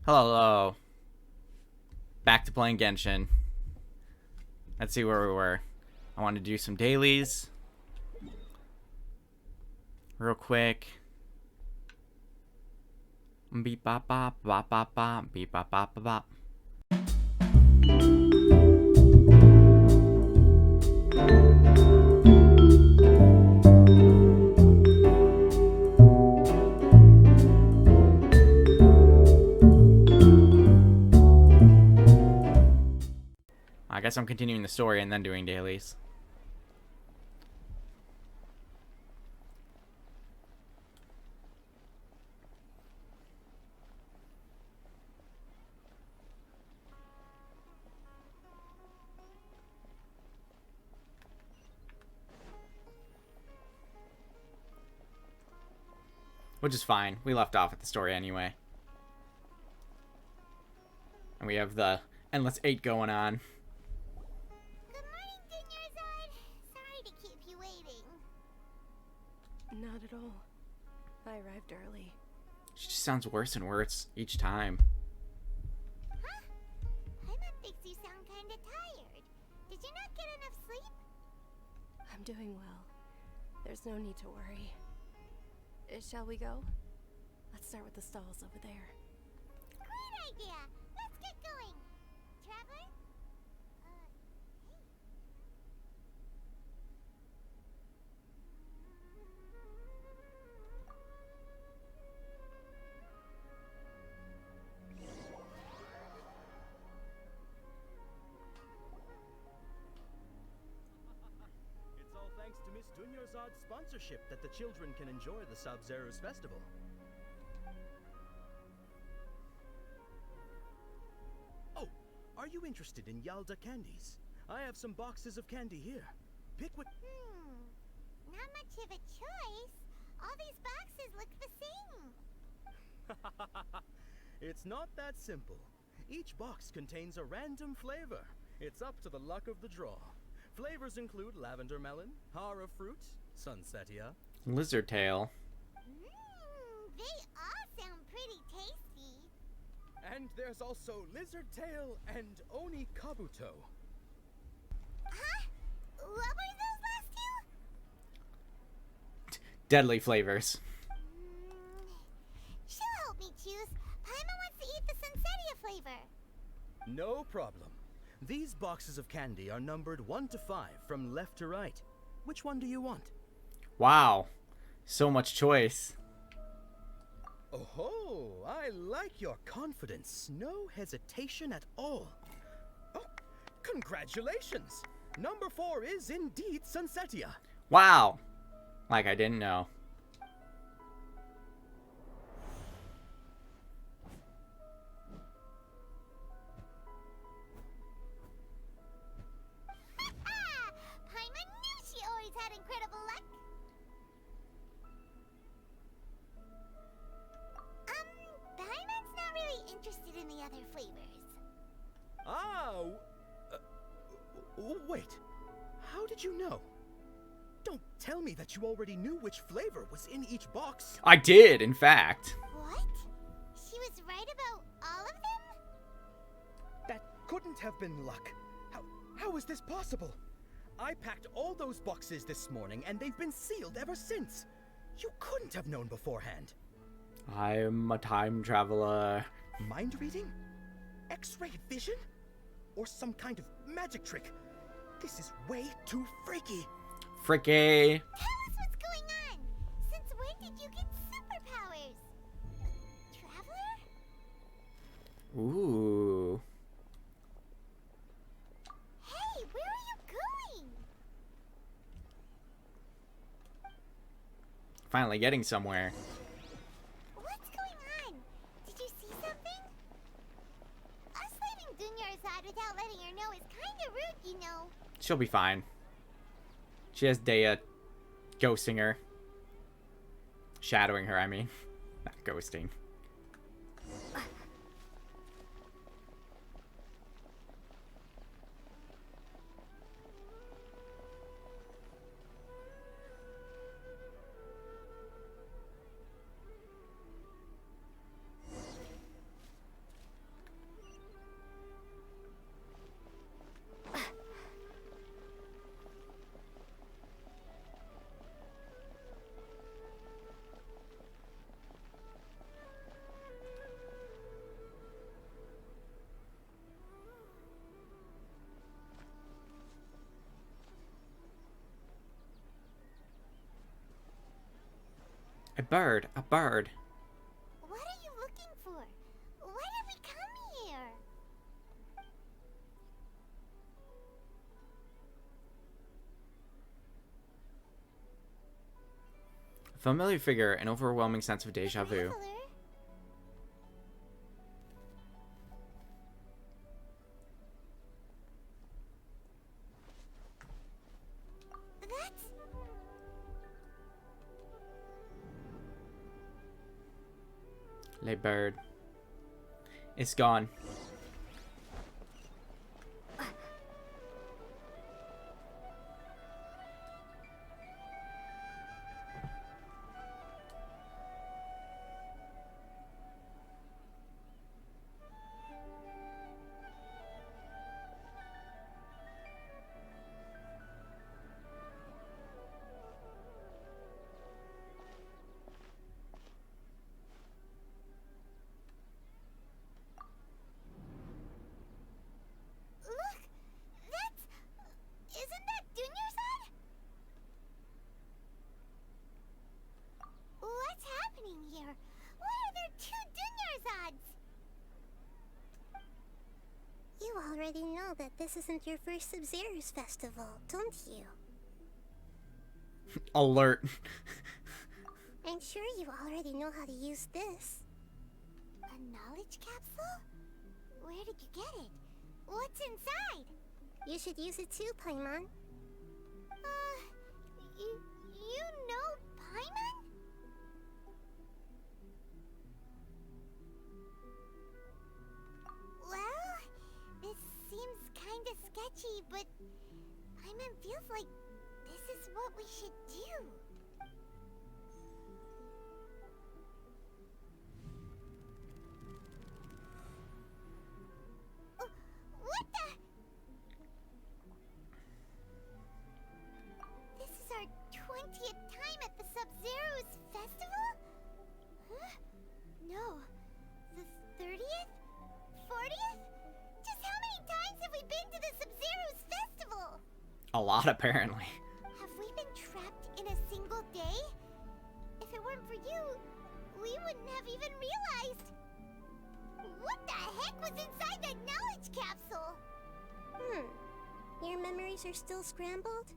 Hello, hello. Back to playing Genshin. Let's see where we were. I want to do some dailies. Real quick. Beep bop bop bop bop bop beep bop bop bop bop. I guess I'm continuing the story and then doing dailies. Which is fine. We left off at the story anyway. And we have the Endless 8 going on. Good morning, Dinnerzard. Sorry to keep you waiting. Not at all. I arrived early. She just sounds worse and worse each time. Huh? Paimon thinks you sound kinda tired. Did you not get enough sleep? I'm doing well. There's no need to worry. Shall we go? Let's start with the stalls over there. Great idea! Let's get going! Traveler? It's all thanks to Miss Dunyarzad's sponsorship that the children can enjoy the Sabzeruz festival. Oh, are you interested in Yalda candies? I have some boxes of candy here. Pick what... Not much of a choice. All these boxes look the same. It's not that simple. Each box contains a random flavor. It's up to the luck of the draw. Flavors include lavender melon, hara fruit, sunsetia. Lizard tail. They all sound pretty tasty. And there's also lizard tail and oni kabuto. Huh? What were those last two? Deadly flavors. She'll help me choose. Paimon wants to eat the Sunsetia flavor. No problem. These boxes of candy are numbered 1 to 5 from left to right. Which one do you want? Wow. So much choice. Oh, I like your confidence. No hesitation at all. Oh, congratulations! Number 4 is indeed Sunsetia. Wow. Like I didn't know. Paimon knew she always had incredible luck. Paimon's not really interested in the other flavors. Ah, wait. How did you know? Don't tell me that you already knew which flavor was in each box. I did, in fact. What? She was right about all of them? That couldn't have been luck. How is this possible? I packed all those boxes this morning and they've been sealed ever since. You couldn't have known beforehand. I'm a time traveler. Mind reading? X-ray vision? Or some kind of magic trick? This is way too freaky. Fricky. Tell us what's going on. Since when did you get superpowers? Traveler? Ooh. Hey, where are you going? Finally getting somewhere. What's going on? Did you see something? Us leaving Dunyarzad without letting her know is kinda rude, you know. She'll be fine. She has Daya ghosting her. Shadowing her, I mean. Not ghosting. A bird. A bird. What are you looking for? Why did we come here? A familiar figure, an overwhelming sense of deja vu. Traveler? That's... Le bird. It's gone. Look! That's... Isn't that Dunyarzad? What's happening here? Why are there two Dunyarzads? You already know that this isn't your first Sabzeruz festival, don't you? Alert. I'm sure you already know how to use this. A knowledge capsule? Where did you get it? What's inside? You should use it too, Paimon. You know Paimon? Well, this seems kinda sketchy, but Paimon feels like this is what we should do. What the? This is our 20th time at the Sabzeruz festival? Huh? No. The 30th? 40th? Just how many times have we been to the Sabzeruz festival? A lot, apparently. Have we been trapped in a single day? If it weren't for you, we wouldn't have even realized. What the heck was inside that knowledge capsule? Your memories are still scrambled?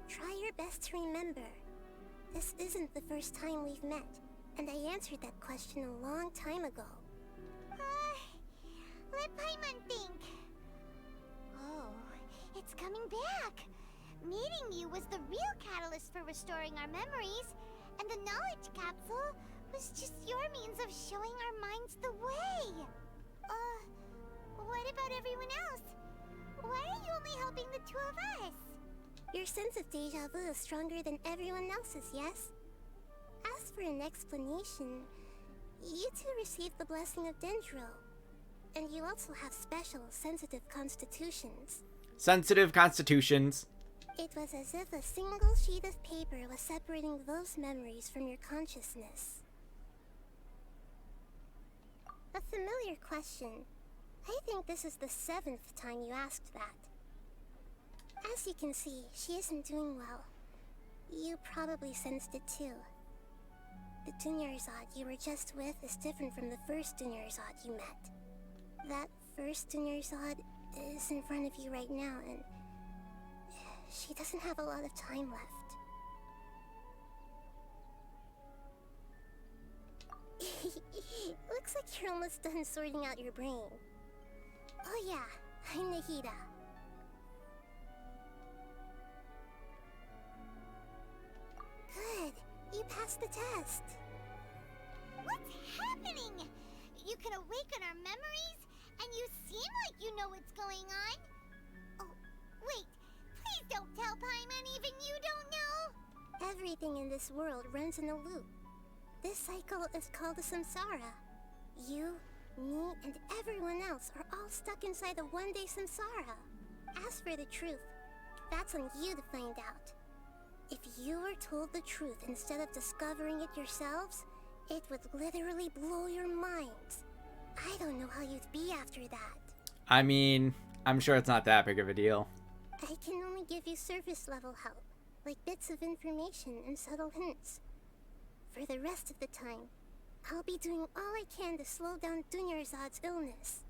Try your best to remember. This isn't the first time we've met, and I answered that question a long time ago. Let Paimon think. Oh, it's coming back. Meeting you was the real catalyst for restoring our memories, and the knowledge capsule was just your means of showing our minds the way. What about everyone else? Why are you only helping the two of us? Your sense of deja vu is stronger than everyone else's, yes? As for an explanation, you two received the blessing of Dendro, and you also have special, sensitive constitutions. Sensitive constitutions. It was as if a single sheet of paper was separating those memories from your consciousness. A familiar question. I think this is the 7th time you asked that. As you can see, she isn't doing well. You probably sensed it too. The Dunyarzad you were just with is different from the first Dunyarzad you met. That first Dunyarzad is in front of you right now, and she doesn't have a lot of time left. Looks like you're almost done sorting out your brain. Oh yeah, I'm Nahida. Good, you passed the test. What's happening? You can awaken our memories, and you seem like you know what's going on. Oh, wait, please don't tell Paimon even you don't know. Everything in this world runs in a loop. This cycle is called a samsara. You, me, and everyone else are all stuck inside a one-day samsara. As for the truth, that's on you to find out. If you were told the truth instead of discovering it yourselves, it would literally blow your minds. I don't know how you'd be after that. I mean, I'm sure it's not that big of a deal. I can only give you surface level help, like bits of information and subtle hints. For the rest of the time, I'll be doing all I can to slow down Dunyarzad's illness.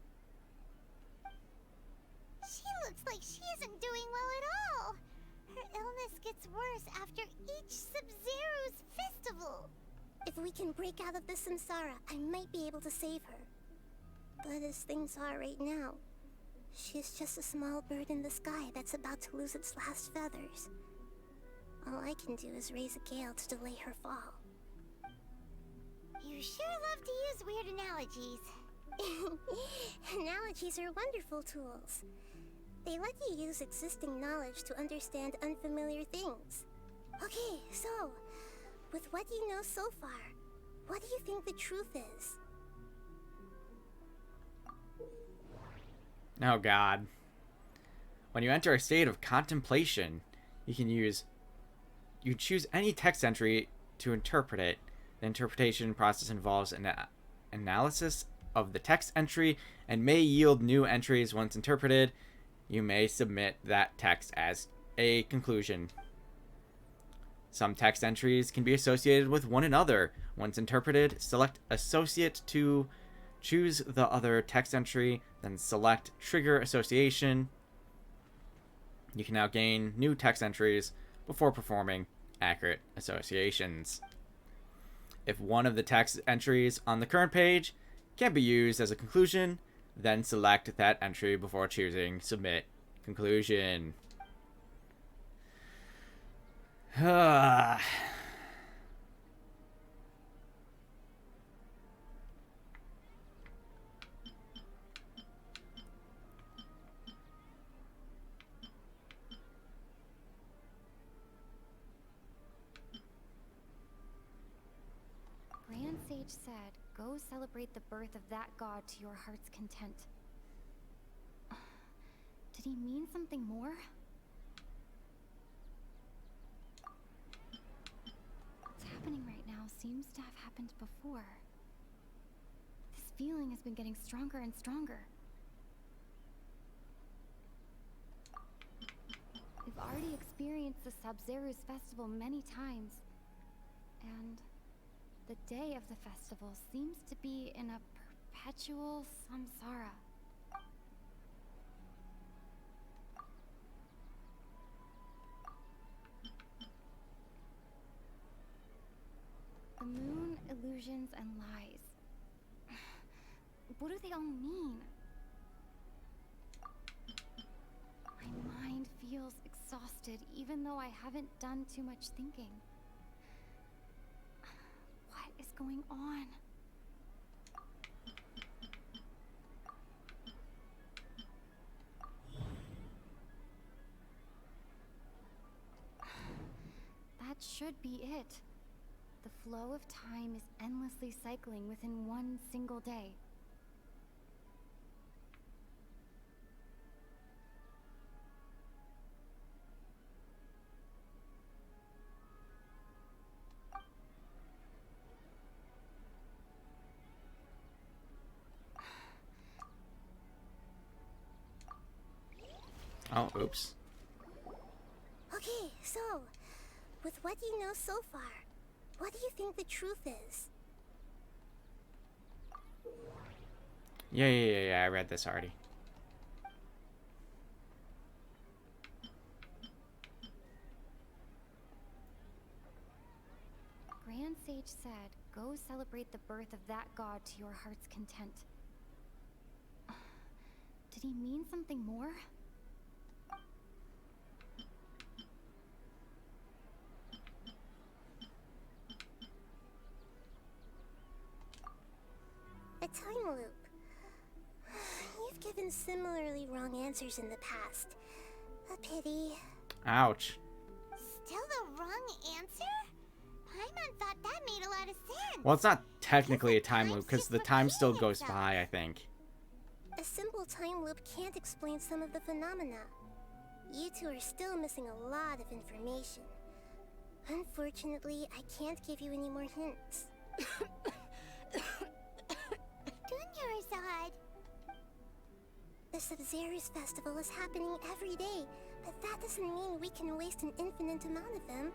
She looks like she isn't doing well at all. Her illness gets worse after each Sabzeruz festival. If we can break out of the samsara, I might be able to save her. But as things are right now, she's just a small bird in the sky that's about to lose its last feathers. All I can do is raise a gale to delay her fall. You sure love to use weird analogies. Analogies are wonderful tools. They let you use existing knowledge to understand unfamiliar things. Okay, so, with what you know so far, what do you think the truth is? Oh god. When you enter a state of contemplation, you choose any text entry to interpret it. The interpretation process involves an analysis of the text entry and may yield new entries. Once interpreted, you may submit that text as a conclusion. Some text entries can be associated with one another. Once interpreted, select Associate to choose the other text entry, then select Trigger Association. You can now gain new text entries before performing accurate associations. If one of the text entries on the current page can be used as a conclusion, then select that entry before choosing Submit Conclusion. Grand Sage said, "Go celebrate the birth of that god to your heart's content." Did he mean something more? What's happening right now seems to have happened before. This feeling has been getting stronger and stronger. We've already experienced the Sabzeruz festival many times, and the day of the festival seems to be in a perpetual samsara. The moon, illusions, and lies. What do they all mean? My mind feels exhausted, even though I haven't done too much thinking. What is going on? That should be it. The flow of time is endlessly cycling within one single day. Oh, oops. Okay, so, with what you know so far, what do you think the truth is? Yeah, I read this already. Grand Sage said, "Go celebrate the birth of that god to your heart's content." Did he mean something more? A time loop. You've given similarly wrong answers in the past. A pity. Ouch. Still the wrong answer? Paimon thought that made a lot of sense. Well, it's not technically a time loop because the time still goes by, I think. A simple time loop can't explain some of the phenomena. You two are still missing a lot of information. Unfortunately, I can't give you any more hints. Dunyarzad! The Sabzeruz festival is happening every day, but that doesn't mean we can waste an infinite amount of them.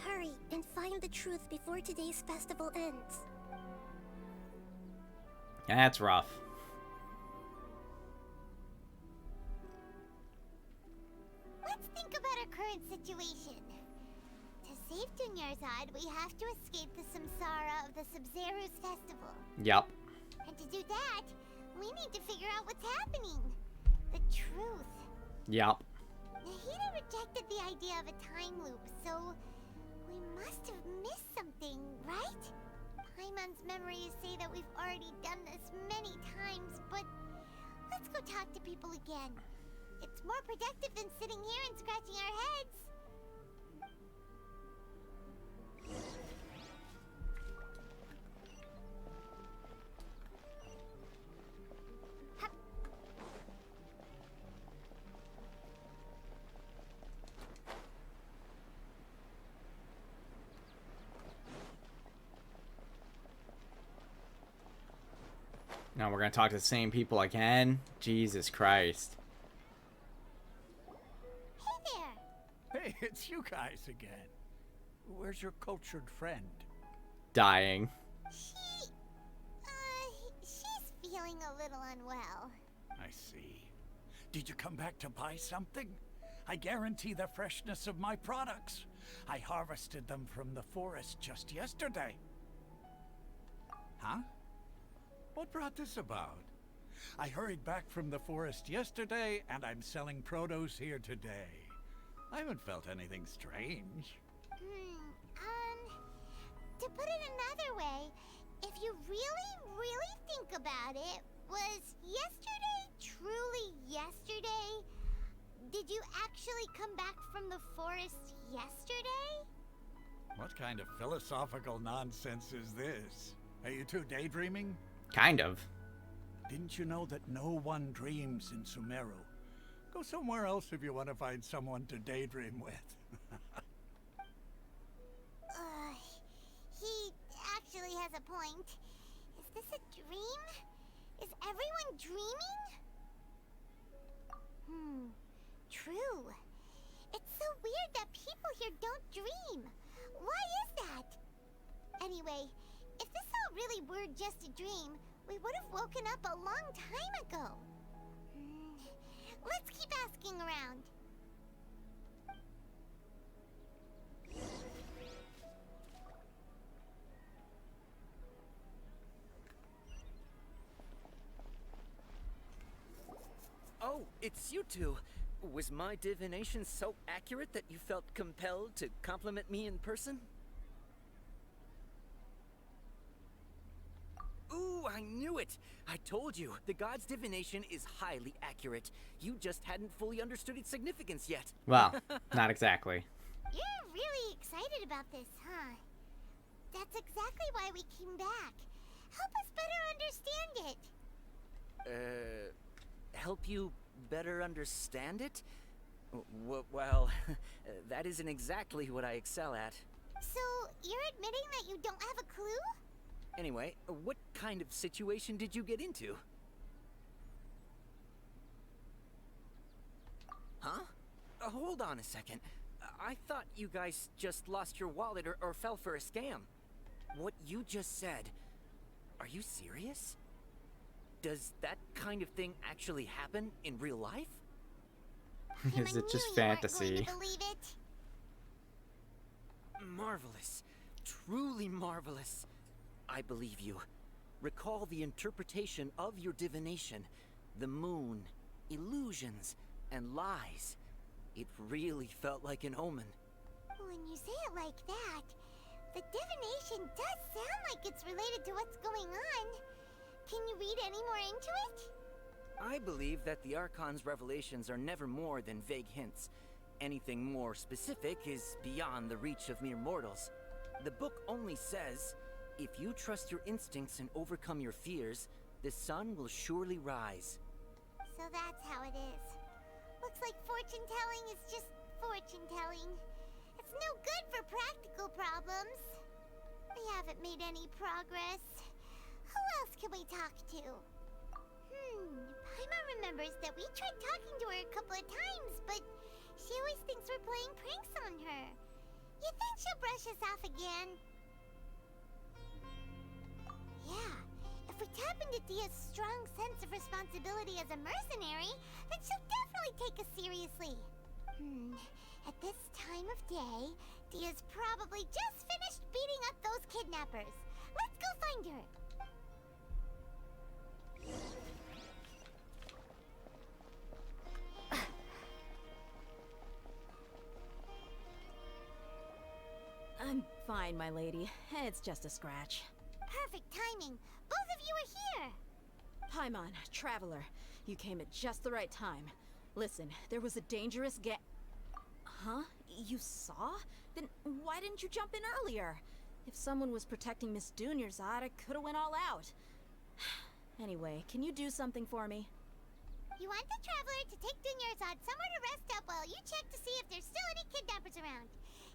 Hurry and find the truth before today's festival ends. That's rough. Let's think about our current situation. To save Dunyarzad, we have to escape the samsara of the Sabzeruz festival. Yup. And to do that, we need to figure out what's happening. The truth. Yup. Nahida rejected the idea of a time loop, so we must have missed something, right? Paimon's memories say that we've already done this many times, but let's go talk to people again. It's more productive than sitting here and scratching our heads. Now we're gonna talk to the same people again? Jesus Christ. Hey there! Hey, it's you guys again. Where's your cultured friend? Dying. She's feeling a little unwell. I see. Did you come back to buy something? I guarantee the freshness of my products. I harvested them from the forest just yesterday. Huh? What brought this about? I hurried back from the forest yesterday, and I'm selling produce here today. I haven't felt anything strange. To put it another way, if you really think about it, was yesterday truly yesterday? Did you actually come back from the forest yesterday? What kind of philosophical nonsense is this? Are you two daydreaming? Kind of. Didn't you know that no one dreams in Sumeru? Go somewhere else if you want to find someone to daydream with. He actually has a point. Is this a dream? Is everyone dreaming? True. It's so weird that people here don't dream. Why is that? Anyway, if this all really were just a dream, we would have woken up a long time ago. Let's keep asking around. Oh, it's you two. Was my divination so accurate that you felt compelled to compliment me in person? Ooh, I knew it! I told you, the god's divination is highly accurate. You just hadn't fully understood its significance yet. Well, not exactly. You're really excited about this, huh? That's exactly why we came back. Help us better understand it. Help you better understand it? Well, that isn't exactly what I excel at. So, you're admitting that you don't have a clue? Anyway, what kind of situation did you get into? Huh? Hold on a second. I thought you guys just lost your wallet or fell for a scam. What you just said, are you serious? Does that kind of thing actually happen in real life? Is it just fantasy? You weren't going to believe it. Marvelous. Truly marvelous. I believe you. Recall the interpretation of your divination. The moon, illusions, and lies. It really felt like an omen. When you say it like that, the divination does sound like it's related to what's going on. Can you read any more into it? I believe that the Archon's revelations are never more than vague hints. Anything more specific is beyond the reach of mere mortals. The book only says, if you trust your instincts and overcome your fears, the sun will surely rise. So that's how it is. Looks like fortune-telling is just fortune-telling. It's no good for practical problems. We haven't made any progress. Who else can we talk to? Paima remembers that we tried talking to her a couple of times, but she always thinks we're playing pranks on her. You think she'll brush us off again? Yeah, if we tap into Dia's strong sense of responsibility as a mercenary, then she'll definitely take us seriously. At this time of day, Dia's probably just finished beating up those kidnappers. Let's go find her. I'm fine, my lady. It's just a scratch. Perfect timing. Both of you are here. Paimon, Traveler, you came at just the right time. Listen, there was a dangerous Huh? You saw? Then why didn't you jump in earlier? If someone was protecting Miss Dunyarzad, I could have went all out. Anyway, can you do something for me? You want the Traveler to take Dunyarzad somewhere to rest up while you check to see if there's still any kidnappers around.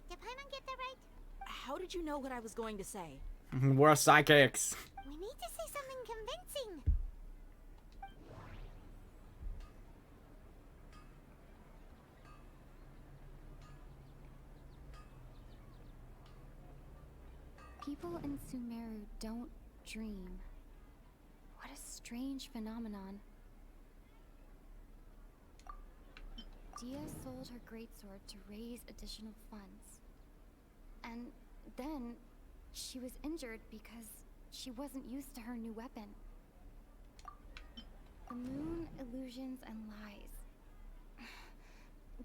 Did Paimon get that right? How did you know what I was going to say? We're psychics. We need to say something convincing. People in Sumeru don't dream. What a strange phenomenon. Dia sold her greatsword to raise additional funds. And then she was injured because she wasn't used to her new weapon. The moon, illusions, and lies.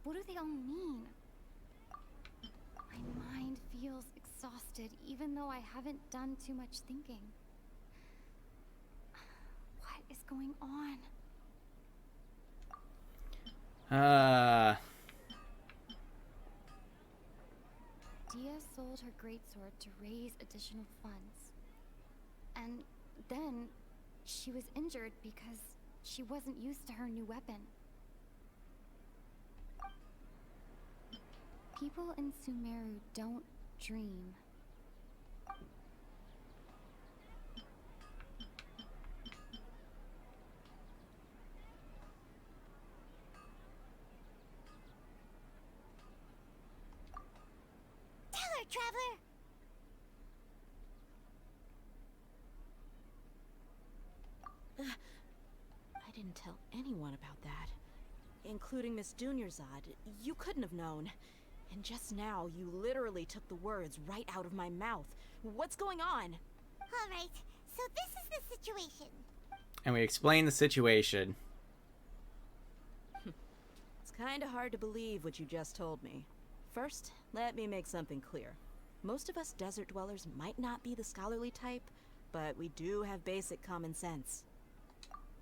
What do they all mean? My mind feels exhausted even though I haven't done too much thinking. What is going on? Dia sold her greatsword to raise additional funds. And then she was injured because she wasn't used to her new weapon. People in Sumeru don't dream. Tell her, Traveler! I didn't tell anyone about that. Including Miss Dunyarzad. You couldn't have known. And just now, you literally took the words right out of my mouth. What's going on? Alright, so this is the situation. And we explain the situation. It's kinda hard to believe what you just told me. First, let me make something clear. Most of us desert dwellers might not be the scholarly type, but we do have basic common sense.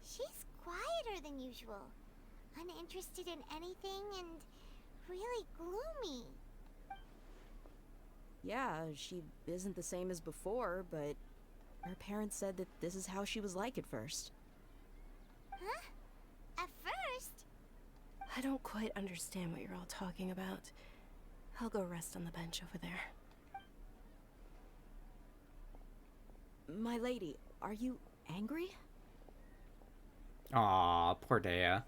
She's quieter than usual. Uninterested in anything and really gloomy. Yeah, she isn't the same as before, but her parents said that this is how she was like at first. Huh? At first? I don't quite understand what you're all talking about. I'll go rest on the bench over there. My lady, are you angry? Aw, poor Dea.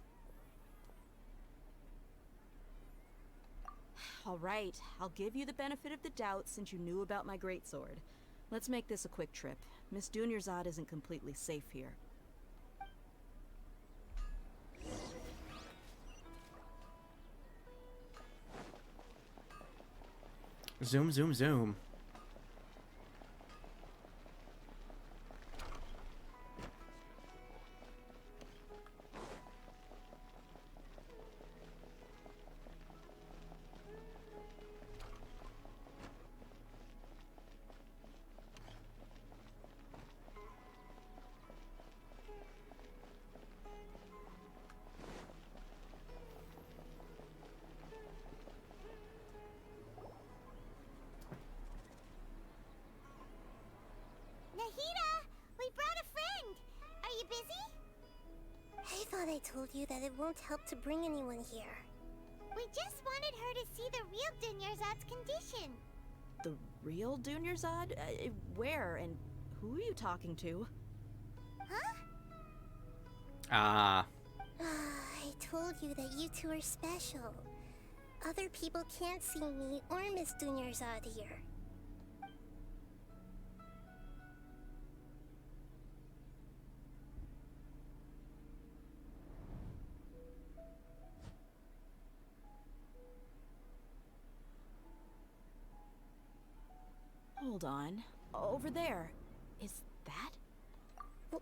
All right, I'll give you the benefit of the doubt since you knew about my greatsword. Let's make this a quick trip. Miss Dunyarzad isn't completely safe here. Zoom, zoom, zoom. Nahida! We brought a friend! Are you busy? I thought I told you that it won't help to bring anyone here. We just wanted her to see the real Dunyarzad's condition. The real Dunyarzad? Where and who are you talking to? Huh? Ah. I told you that you two are special. Other people can't see me or Miss Dunyarzad here. Hold on. Over there. Is that? Wow.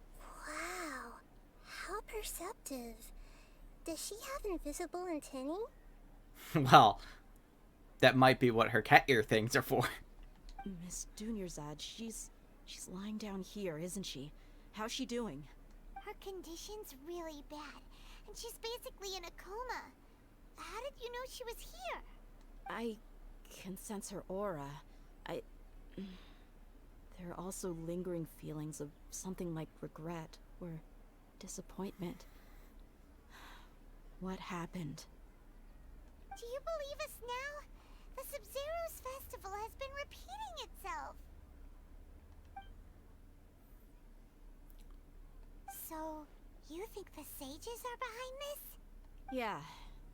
How perceptive. Does she have invisible antennae? Well, that might be what her cat ear things are for. Miss Dunyarzad, she's lying down here, isn't she? How's she doing? Her condition's really bad, and she's basically in a coma. How did you know she was here? I can sense her aura. There are also lingering feelings of something like regret or disappointment. What happened? Do you believe us now? The Sabzeruz festival has been repeating itself. So, you think the sages are behind this? Yeah,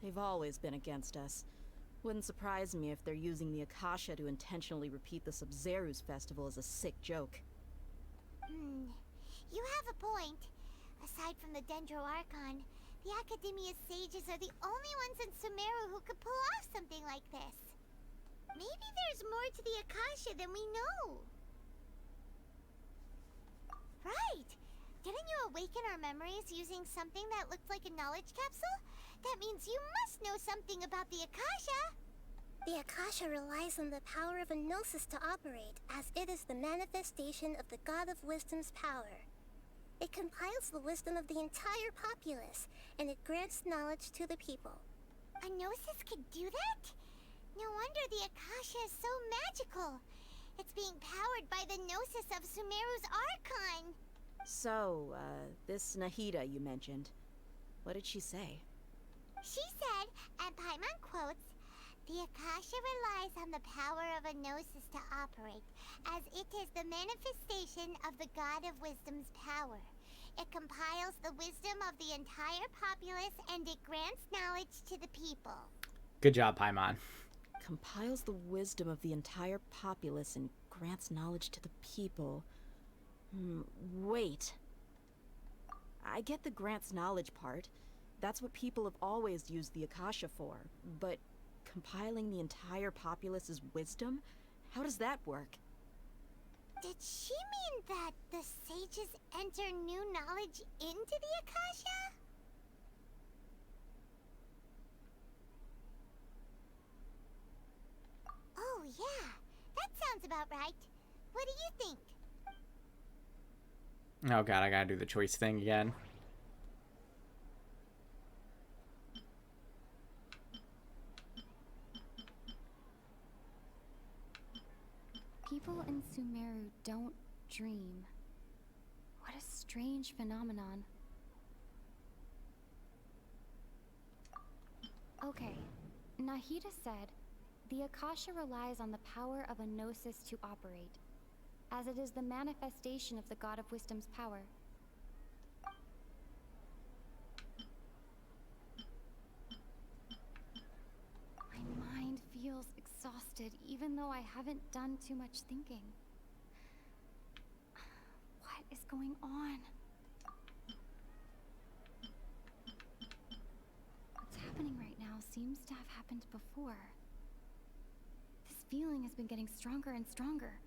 they've always been against us. Wouldn't surprise me if they're using the Akasha to intentionally repeat the Sabzeruz festival as a sick joke. You have a point. Aside from the Dendro Archon, the Academia sages are the only ones in Sumeru who could pull off something like this. Maybe there's more to the Akasha than we know. Right! Didn't you awaken our memories using something that looked like a knowledge capsule? That means you must know something about the Akasha! The Akasha relies on the power of a gnosis to operate, as it is the manifestation of the God of Wisdom's power. It compiles the wisdom of the entire populace, and it grants knowledge to the people. A gnosis could do that? No wonder the Akasha is so magical. It's being powered by the gnosis of Sumeru's Archon. So, this Nahida you mentioned, what did she say? She said, and Paimon quotes, "The Akasha relies on the power of a gnosis to operate, as it is the manifestation of the God of Wisdom's power. It compiles the wisdom of the entire populace, and it grants knowledge to the people." Good job, Paimon. Compiles the wisdom of the entire populace and grants knowledge to the people. Wait. I get the grants knowledge part. That's what people have always used the Akasha for. But compiling the entire populace's wisdom? How does that work? Did she mean that the sages enter new knowledge into the Akasha? Oh yeah, that sounds about right. What do you think? Oh god, I gotta do the choice thing again. People in Sumeru don't dream. What a strange phenomenon. Okay, Nahida said, "The Akasha relies on the power of a gnosis to operate, as it is the manifestation of the God of Wisdom's power." My mind feels exhausted, even though I haven't done too much thinking. What is going on? What's happening right now seems to have happened before. This feeling has been getting stronger and stronger.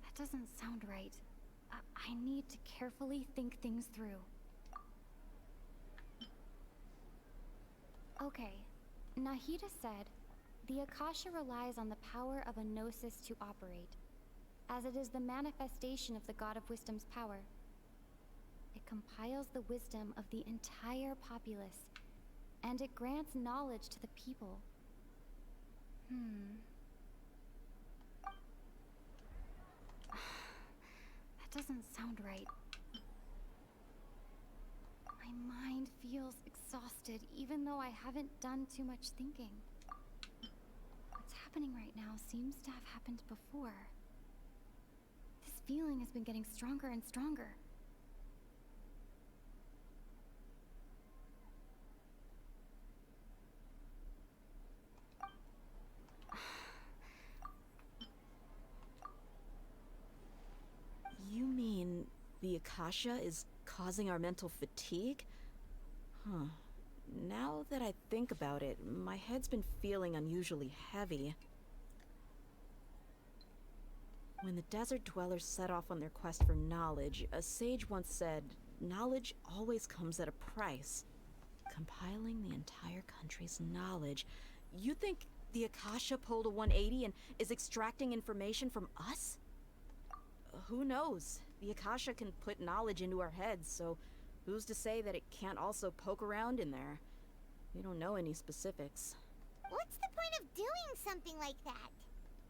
That doesn't sound right. I need to carefully think things through. Okay, Nahida said, "The Akasha relies on the power of a gnosis to operate, as it is the manifestation of the God of Wisdom's power. It compiles the wisdom of the entire populace, and it grants knowledge to the people." That doesn't sound right. My mind feels exhausted, even though I haven't done too much thinking. happening right now seems to have happened before. This feeling has been getting stronger and stronger. You mean the Akasha is causing our mental fatigue? Huh. Now that I think about it, my head's been feeling unusually heavy. When the desert dwellers set off on their quest for knowledge, a sage once said, knowledge always comes at a price. Compiling the entire country's knowledge. You think the Akasha pulled a 180 and is extracting information from us? Who knows? The Akasha can put knowledge into our heads, so who's to say that it can't also poke around in there? We don't know any specifics. What's the point of doing something like that?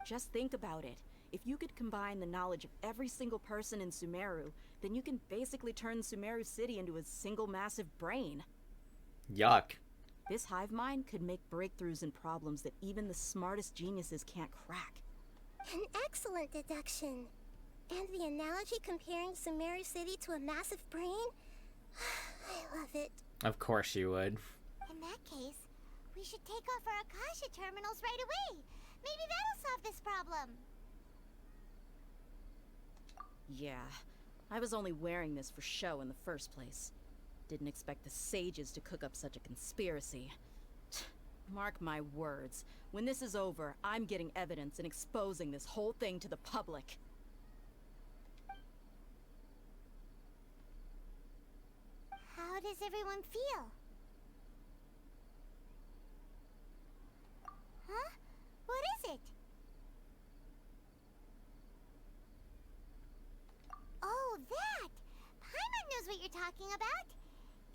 Just think about it. If you could combine the knowledge of every single person in Sumeru, then you can basically turn Sumeru City into a single massive brain. Yuck. This hive mind could make breakthroughs in problems that even the smartest geniuses can't crack. An excellent deduction. And the analogy comparing Sumeru City to a massive brain? I love it. Of course you would. In that case, we should take off our Akasha terminals right away. Maybe that'll solve this problem. Yeah, I was only wearing this for show in the first place. Didn't expect the sages to cook up such a conspiracy. Mark my words, when this is over, I'm getting evidence and exposing this whole thing to the public. How does everyone feel? Huh? What is it? Oh, that! Paimon knows what you're talking about.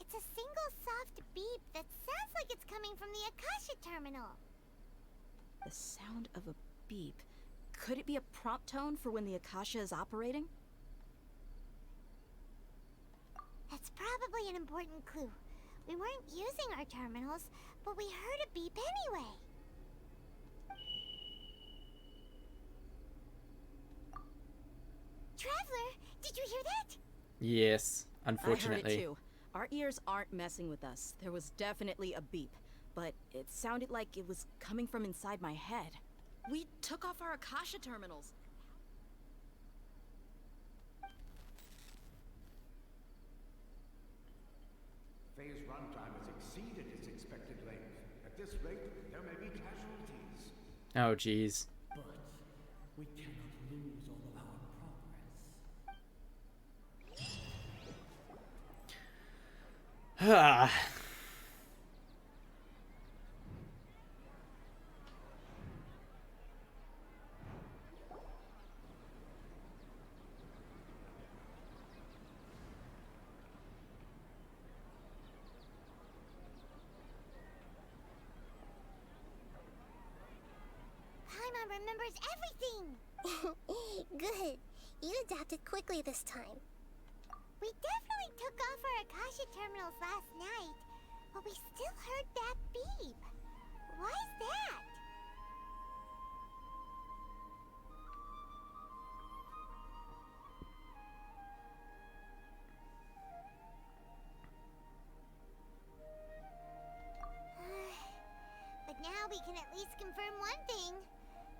It's a single soft beep that sounds like it's coming from the Akasha terminal. The sound of a beep. Could it be a prompt tone for when the Akasha is operating? That's probably an important clue. We weren't using our terminals, but we heard a beep anyway. Traveler, did you hear that? Yes, unfortunately. I heard it too. Our ears aren't messing with us. There was definitely a beep, but it sounded like it was coming from inside my head. We took off our Akasha terminals. Phase runtime has exceeded its expected length. At this rate, there may be casualties. Oh, jeez. But we cannot lose all of our progress. Ah. Paimon remembers everything! Good. You adapted quickly this time. We definitely took off our Akasha terminals last night, but we still heard that beep. Why is that? But now we can at least confirm one thing.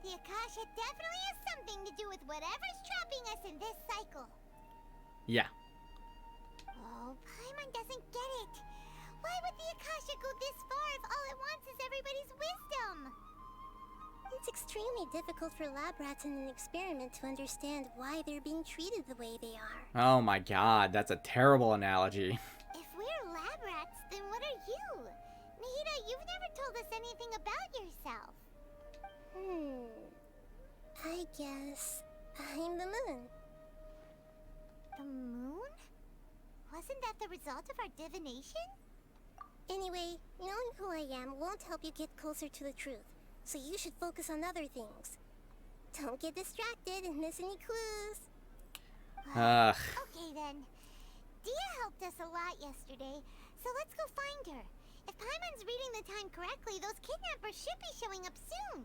The Akasha definitely has something to do with whatever's trapping us in this cycle. Yeah. Oh, Paimon doesn't get it. Why would the Akasha go this far if all it wants is everybody's wisdom? It's extremely difficult for lab rats in an experiment to understand why they're being treated the way they are. Oh my god, that's a terrible analogy. If we're lab rats, then what are you? Nahida, you've never told us anything about yourself. I guess I'm the moon. The moon? Wasn't that the result of our divination? Anyway, knowing who I am won't help you get closer to the truth, so you should focus on other things. Don't get distracted and miss any clues. Ugh. Okay then. Dia helped us a lot yesterday, so let's go find her. If Paimon's reading the time correctly, those kidnappers should be showing up soon.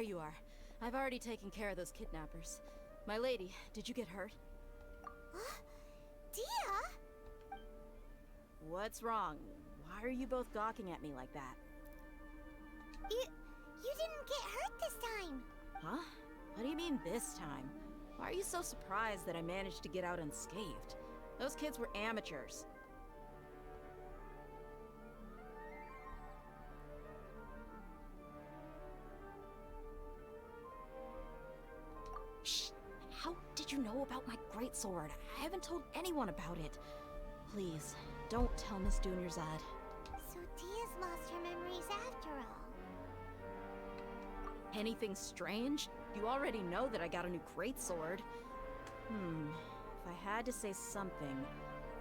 you are. I've already taken care of those kidnappers. My lady, did you get hurt? Dia? What's wrong? Why are you both gawking at me like that? You didn't get hurt this time. Huh? What do you mean this time? Why are you so surprised that I managed to get out unscathed? Those kids were amateurs. Shh! How did you know about my greatsword? I haven't told anyone about it. Please, don't tell Miss Dunyarzad. So Dia's lost her memories after all. Anything strange? You already know that I got a new greatsword. If I had to say something,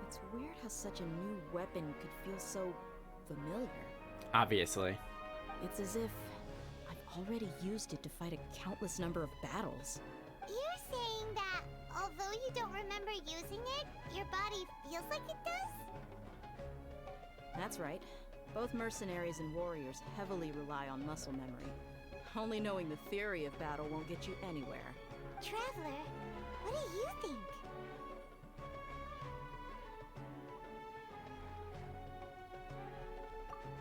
it's weird how such a new weapon could feel so familiar. Obviously. It's as if I've already used it to fight a countless number of battles. You're saying that although you don't remember using it, your body feels like it does? That's right. Both mercenaries and warriors heavily rely on muscle memory. Only knowing the theory of battle won't get you anywhere. Traveler, what do you think?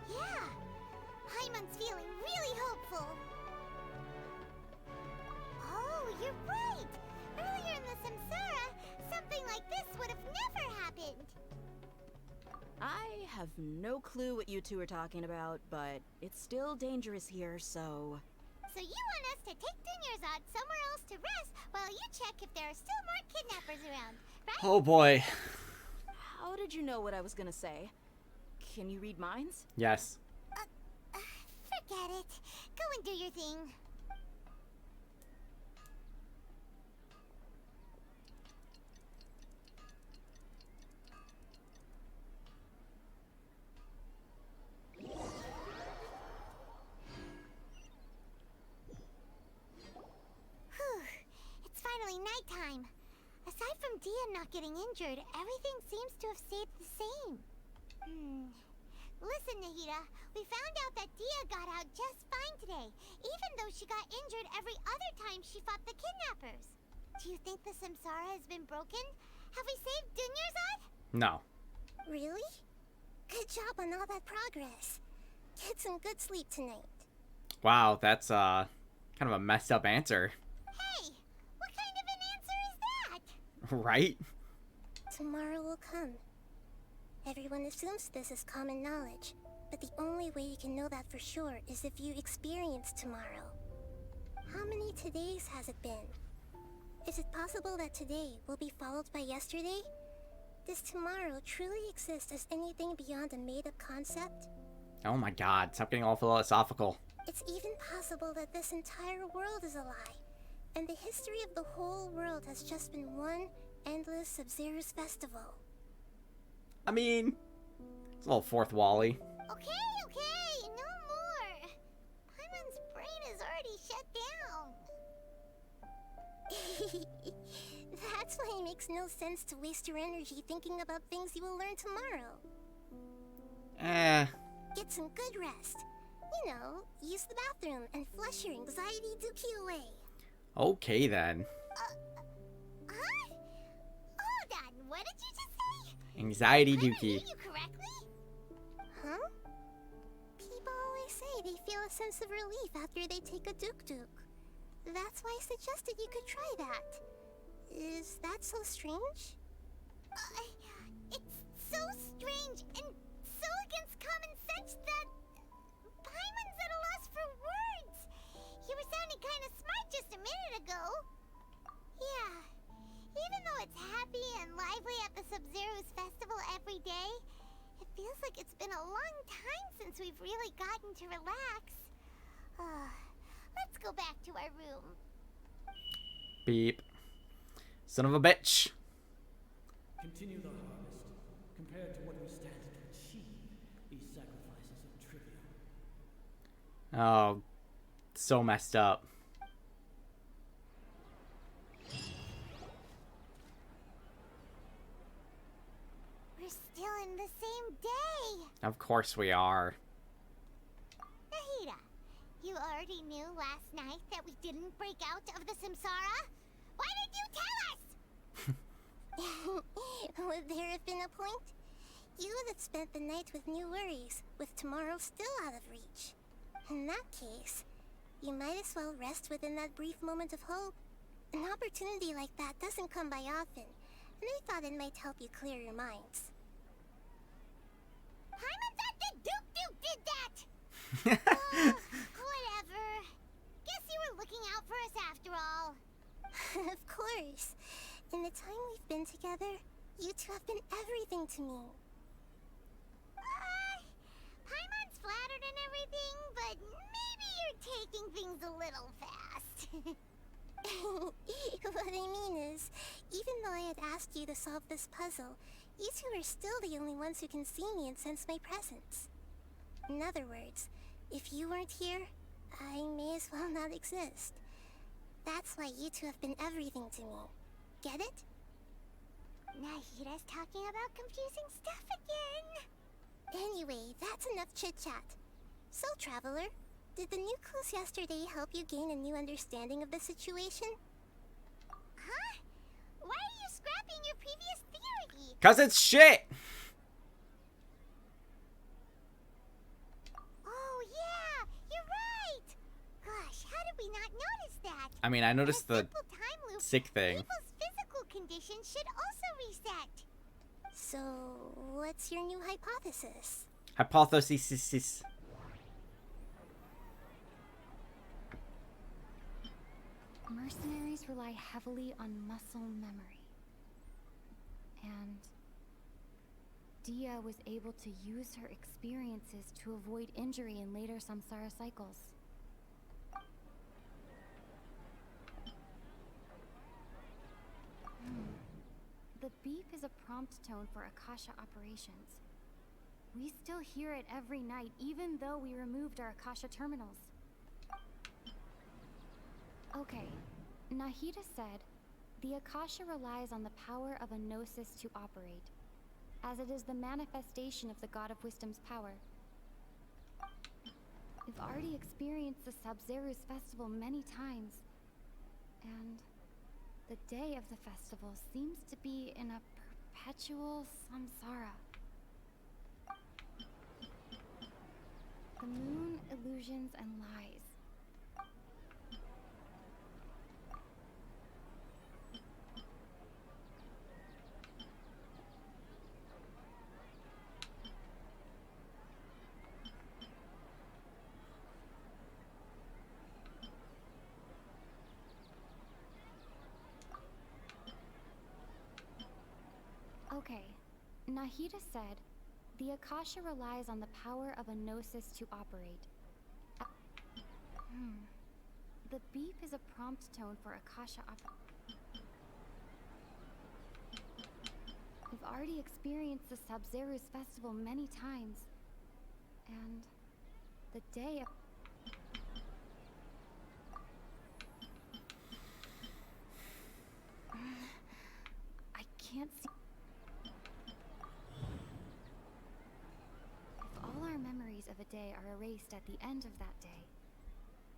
Yeah, Paimon's feeling really hopeful. Oh, you're right! Earlier in the Samsara, something like this would have never happened. I have no clue what you two are talking about, but it's still dangerous here, so... So you want us to take Dunyarzad somewhere else to rest while you check if there are still more kidnappers around, right? Oh boy. How did you know what I was gonna say? Can you read minds? Yes. Forget it. Go and do your thing. It's finally nighttime. Aside from Dia not getting injured, everything seems to have stayed the same. Listen, Nahida, we found out that Dia got out just fine today, even though she got injured every other time she fought the kidnappers. Do you think the Samsara has been broken? Have we saved Dunyarzad? No. Really? Good job on all that progress. Get some good sleep tonight. Wow, that's kind of a messed up answer. Hey, what kind of an answer is that? Right? Tomorrow will come. Everyone assumes this is common knowledge, but the only way you can know that for sure is if you experience tomorrow. How many todays has it been? Is it possible that today will be followed by yesterday? Does tomorrow truly exist as anything beyond a made-up concept? Oh my god, stop getting all philosophical. It's even possible that this entire world is a lie, and the history of the whole world has just been one endless sabzeruz festival. I mean, it's a little fourth Wally. Okay, no more. Paimon's brain is already shut down. That's why it makes no sense to waste your energy thinking about things you will learn tomorrow. Get some good rest. You know, use the bathroom and flush your anxiety dookie away. Okay then. Huh? Hold on, what did you just say? Anxiety Did I dookie. hear you correctly? Huh? People always say they feel a sense of relief after they take a duk-duk. That's why I suggested you could try that. Is that so strange? It's so strange and so against common sense that Paimon's at a loss for words. You were sounding kind of smart just a minute ago. Yeah, even though it's happy and lively at the Sabzeruz festival every day, it feels like it's been a long time since we've really gotten to relax. Let's go back to our room. Beep. Son of a bitch. Continue the harvest. Compared to what we stand to achieve, these sacrifices are trivial. Oh, so messed up. We're still in the same day. Of course we are. Nahida, you are already knew last night that we didn't break out of the samsara? Why did you tell us? Would there have been a point? You would have spent the night with new worries, with tomorrow still out of reach. In that case, you might as well rest within that brief moment of hope. An opportunity like that doesn't come by often, and I thought it might help you clear your minds. Paimon thought that Duke did that! Whatever. Guess you were looking out for us after all. Of course. In the time we've been together, you two have been everything to me. Paimon's flattered and everything, but maybe you're taking things a little fast. What I mean is, even though I had asked you to solve this puzzle, you two are still the only ones who can see me and sense my presence. In other words, if you weren't here, I may as well not exist. That's why you two have been everything to me. Get it? Nahida's talking about confusing stuff again. Anyway, that's enough chit-chat. So, Traveler, did the new clues yesterday help you gain a new understanding of the situation? Huh? Why are you scrapping your previous theory? 'Cause it's shit! Oh yeah, you're right! Gosh, how did we not notice that? I mean, I noticed the simple time loop, sick thing. people's physical condition should also reset. So, what's your new hypothesis? Hypothesis. Mercenaries rely heavily on muscle memory. And Dia was able to use her experiences to avoid injury in later samsara cycles. The beep is a prompt tone for Akasha operations. We still hear it every night, even though we removed our Akasha terminals. Okay, Nahida said, the Akasha relies on the power of a gnosis to operate, as it is the manifestation of the God of Wisdom's power. We've already experienced the Sabzeruz festival many times, and the day of the festival seems to be in a perpetual samsara. The moon, illusions, and lies. Okay, Nahida said, the Akasha relies on the power of a gnosis to operate. The beep is a prompt tone for Akasha We've already experienced the Sabzeruz festival many times, and the day of... I can't see... All our memories of a day are erased at the end of that day,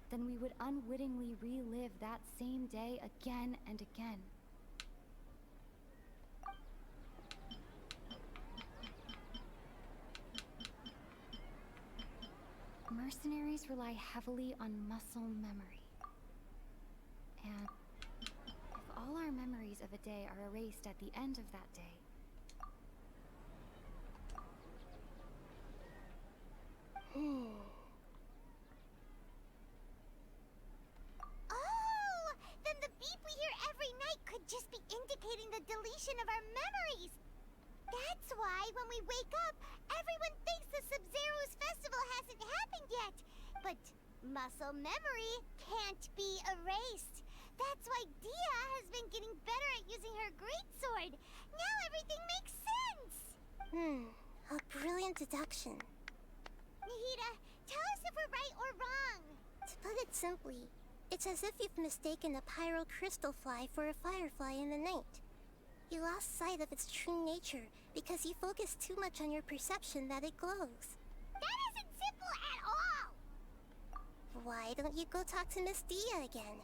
then we would unwittingly relive that same day again and again. Mercenaries rely heavily on muscle memory. And if all our memories of a day are erased at the end of that day, Oh, then the beep we hear every night could just be indicating the deletion of our memories. That's why when we wake up, everyone thinks the Sabzeruz festival hasn't happened yet. But muscle memory can't be erased. That's why Dia has been getting better at using her greatsword. Now everything makes sense. A brilliant deduction. Nahida, tell us if we're right or wrong. To put it simply, it's as if you've mistaken a pyro crystal fly for a firefly in the night. You lost sight of its true nature because you focused too much on your perception that it glows. That isn't simple at all! Why don't you go talk to Miss Dia again?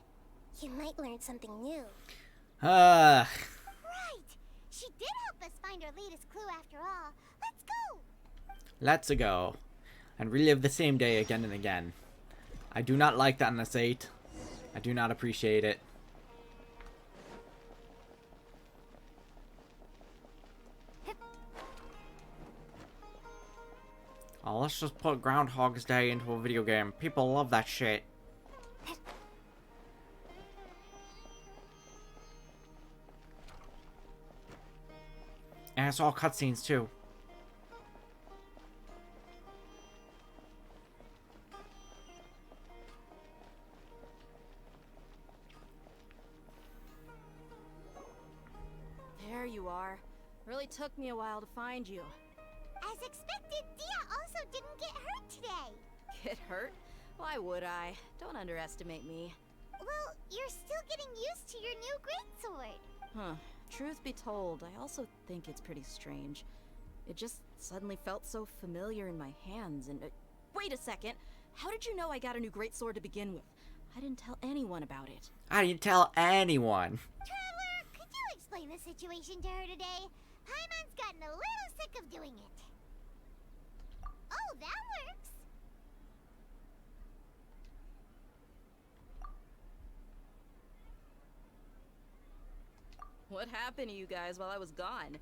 You might learn something new. Uh, Right! She did help us find our latest clue after all. Let's go! let's go. And relive the same day again and again. I do not like that in this 8. I do not appreciate it. Oh, let's just put Groundhog's Day into a video game. People love that shit. And it's all cutscenes too. There you are. Really took me a while to find you. As expected, Dia also didn't get hurt today. Get hurt? Why would I? Don't underestimate me. Well, you're still getting used to your new greatsword. Huh. Truth be told, I also think it's pretty strange. It just suddenly felt so familiar in my hands and... wait a second! How did you know I got a new greatsword to begin with? I didn't tell anyone about it. I didn't tell anyone. Traveler, could you explain the situation to her today? Paimon's gotten a little sick of doing it. Oh, that works. What happened to you guys while I was gone?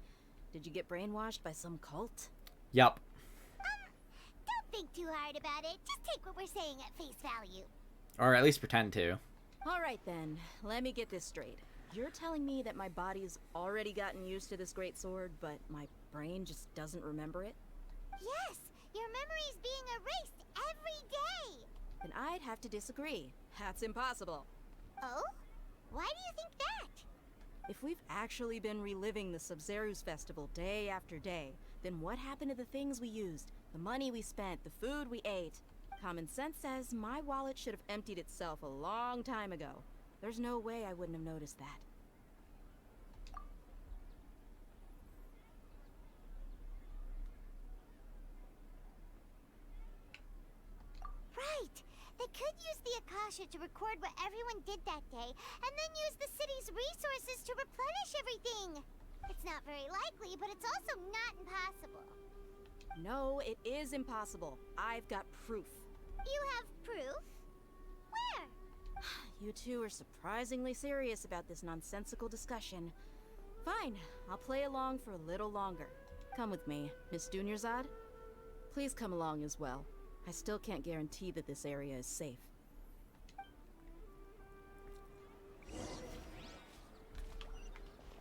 Did you get brainwashed by some cult? Yup. Don't think too hard about it. Just take what we're saying at face value. Or at least pretend to. Alright then, let me get this straight. You're telling me that my body's already gotten used to this greatsword, but my brain just doesn't remember it? Yes, your memory's being erased every day. Then I'd have to disagree. That's impossible. Oh? Why do you think that? If we've actually been reliving the Sabzeruz festival day after day, then what happened to the things we used, the money we spent, the food we ate? Common sense says my wallet should have emptied itself a long time ago. There's no way I wouldn't have noticed that. Right. They could use the Akasha to record what everyone did that day, and then use the city's resources to replenish everything. It's not very likely, but it's also not impossible. No, it is impossible. I've got proof. You have proof? Where? You two are surprisingly serious about this nonsensical discussion. Fine, I'll play along for a little longer. Come with me, Miss Dunyarzad. Please come along as well. I still can't guarantee that this area is safe.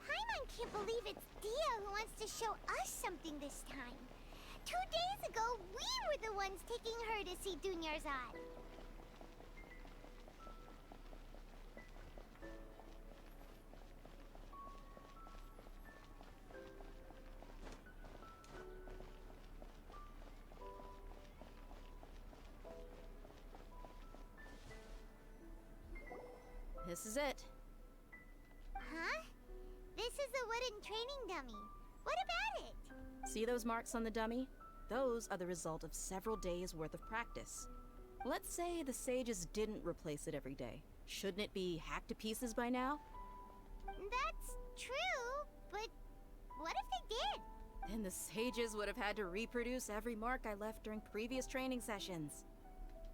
Paimon can't believe it's Dia who wants to show us something this time. 2 days ago, we were the ones taking her to see Dunyarzad. This is it. Huh? This is a wooden training dummy. What about it? See those marks on the dummy? Those are the result of several days' worth of practice. Let's say the sages didn't replace it every day. Shouldn't it be hacked to pieces by now? That's true, but what if they did? Then the sages would have had to reproduce every mark I left during previous training sessions.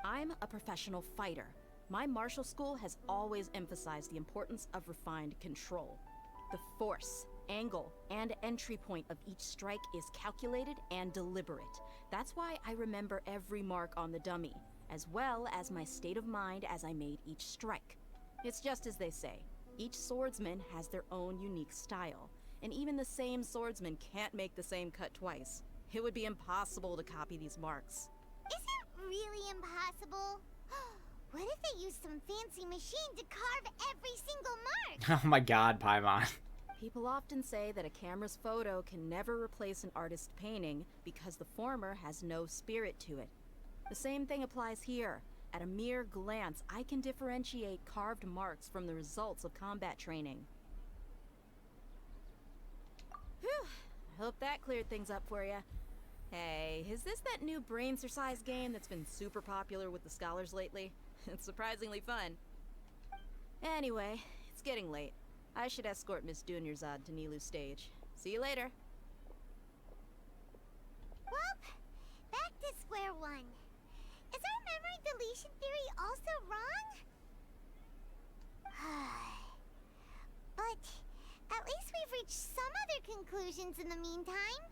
I'm a professional fighter. My martial school has always emphasized the importance of refined control. The force, angle, and entry point of each strike is calculated and deliberate. That's why I remember every mark on the dummy, as well as my state of mind as I made each strike. It's just as they say, each swordsman has their own unique style, and even the same swordsman can't make the same cut twice. It would be impossible to copy these marks. Is it really impossible? What if they used some fancy machine to carve every single mark? Oh my god, Paimon. People often say that a camera's photo can never replace an artist's painting because the former has no spirit to it. The same thing applies here. At a mere glance, I can differentiate carved marks from the results of combat training. Whew, I hope that cleared things up for you. Hey, is this that new brain exercise game that's been super popular with the scholars lately? It's surprisingly fun. Anyway, it's getting late. I should escort Miss Dunyarzad to Nilou's stage. See you later. Well, back to square one. Is our memory deletion theory also wrong? But at least we've reached some other conclusions in the meantime.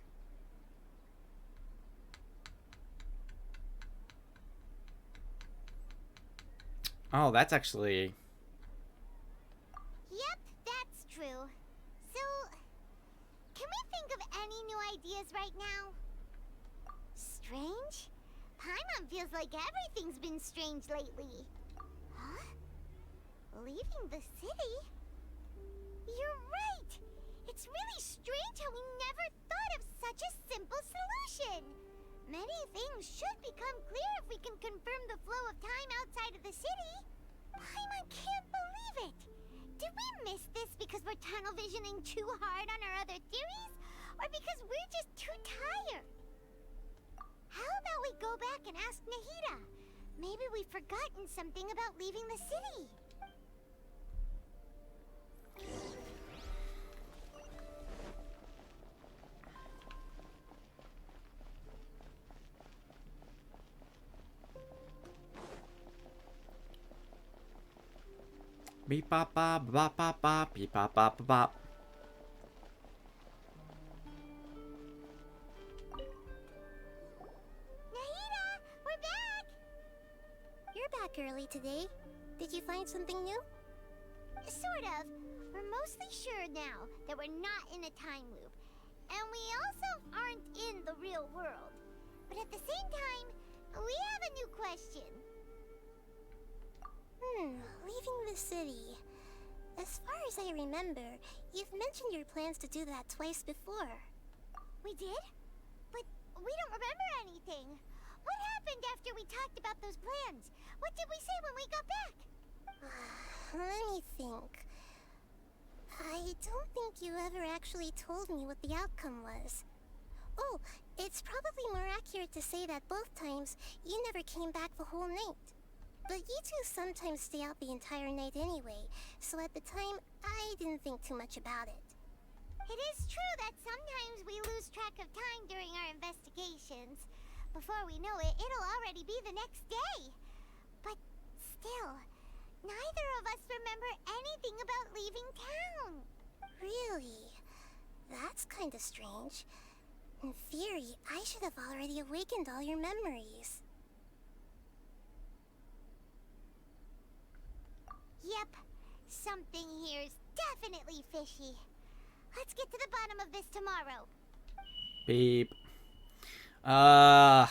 Oh, that's actually... Yep, that's true. So, can we think of any new ideas right now? Strange? Paimon feels like everything's been strange lately. Huh? Leaving the city? You're right! It's really strange how we never thought of such a simple solution! Many things should become clear if we can confirm the flow of time outside of the city. Paimon can't believe it! Did we miss this because we're tunnel visioning too hard on our other theories? Or because we're just too tired? How about we go back and ask Nahida? Maybe we've forgotten something about leaving the city. Beep bop bop bop bop bop beep bop bop bop bop. Nahida, we're back! You're back early today. Did you find something new? Sort of. We're mostly sure now that we're not in a time loop. And we also aren't in the real world. But at the same time, we have a new question. Leaving the city. As far as I remember, you've mentioned your plans to do that twice before. We did? But we don't remember anything. What happened after we talked about those plans? What did we say when we got back? Let me think. I don't think you ever actually told me what the outcome was. Oh, it's probably more accurate to say that both times you never came back the whole night. But you two sometimes stay out the entire night anyway, so at the time, I didn't think too much about it. It is true that sometimes we lose track of time during our investigations. Before we know it, it'll already be the next day. But still, neither of us remember anything about leaving town. Really? That's kinda strange. In theory, I should have already awakened all your memories. Yep, something here's definitely fishy. Let's get to the bottom of this tomorrow. Beep. Our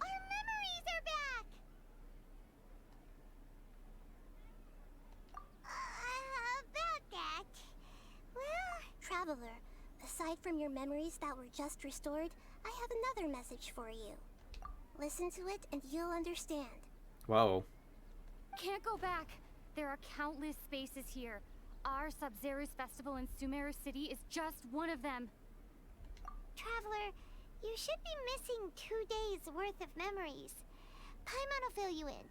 memories are back! About that... Well... Traveler, aside from your memories that were just restored, I have another message for you. Listen to it and you'll understand. Whoa. Can't go back. There are countless spaces here. Our Sabzeruz festival in Sumeru City is just one of them. Traveler, you should be missing 2 days worth of memories. Paimon will fill you in.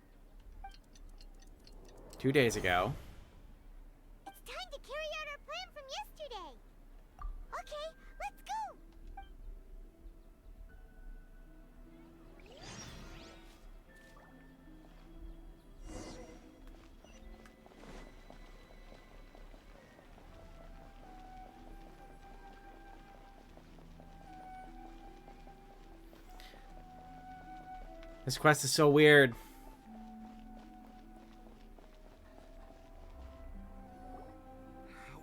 2 days ago. It's time to carry out our plan from yesterday. Okay, let's go! This quest is so weird.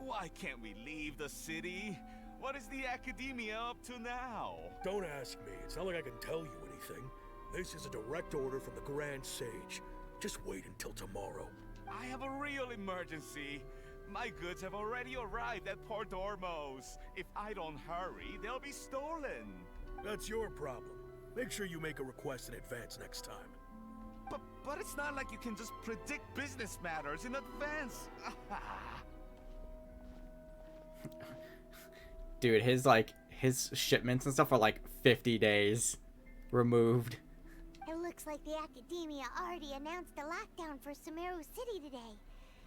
Why can't we leave the city? What is the academia up to now? Don't ask me. It's not like I can tell you anything. This is a direct order from the Grand Sage. Just wait until tomorrow. I have a real emergency. My goods have already arrived at Port Ormos. If I don't hurry, they'll be stolen. That's your problem. Make sure you make a request in advance next time. But it's not like you can just predict business matters in advance. Dude, his his shipments and stuff are like 50 days removed. It looks like the Academia already announced a lockdown for Sumeru City today.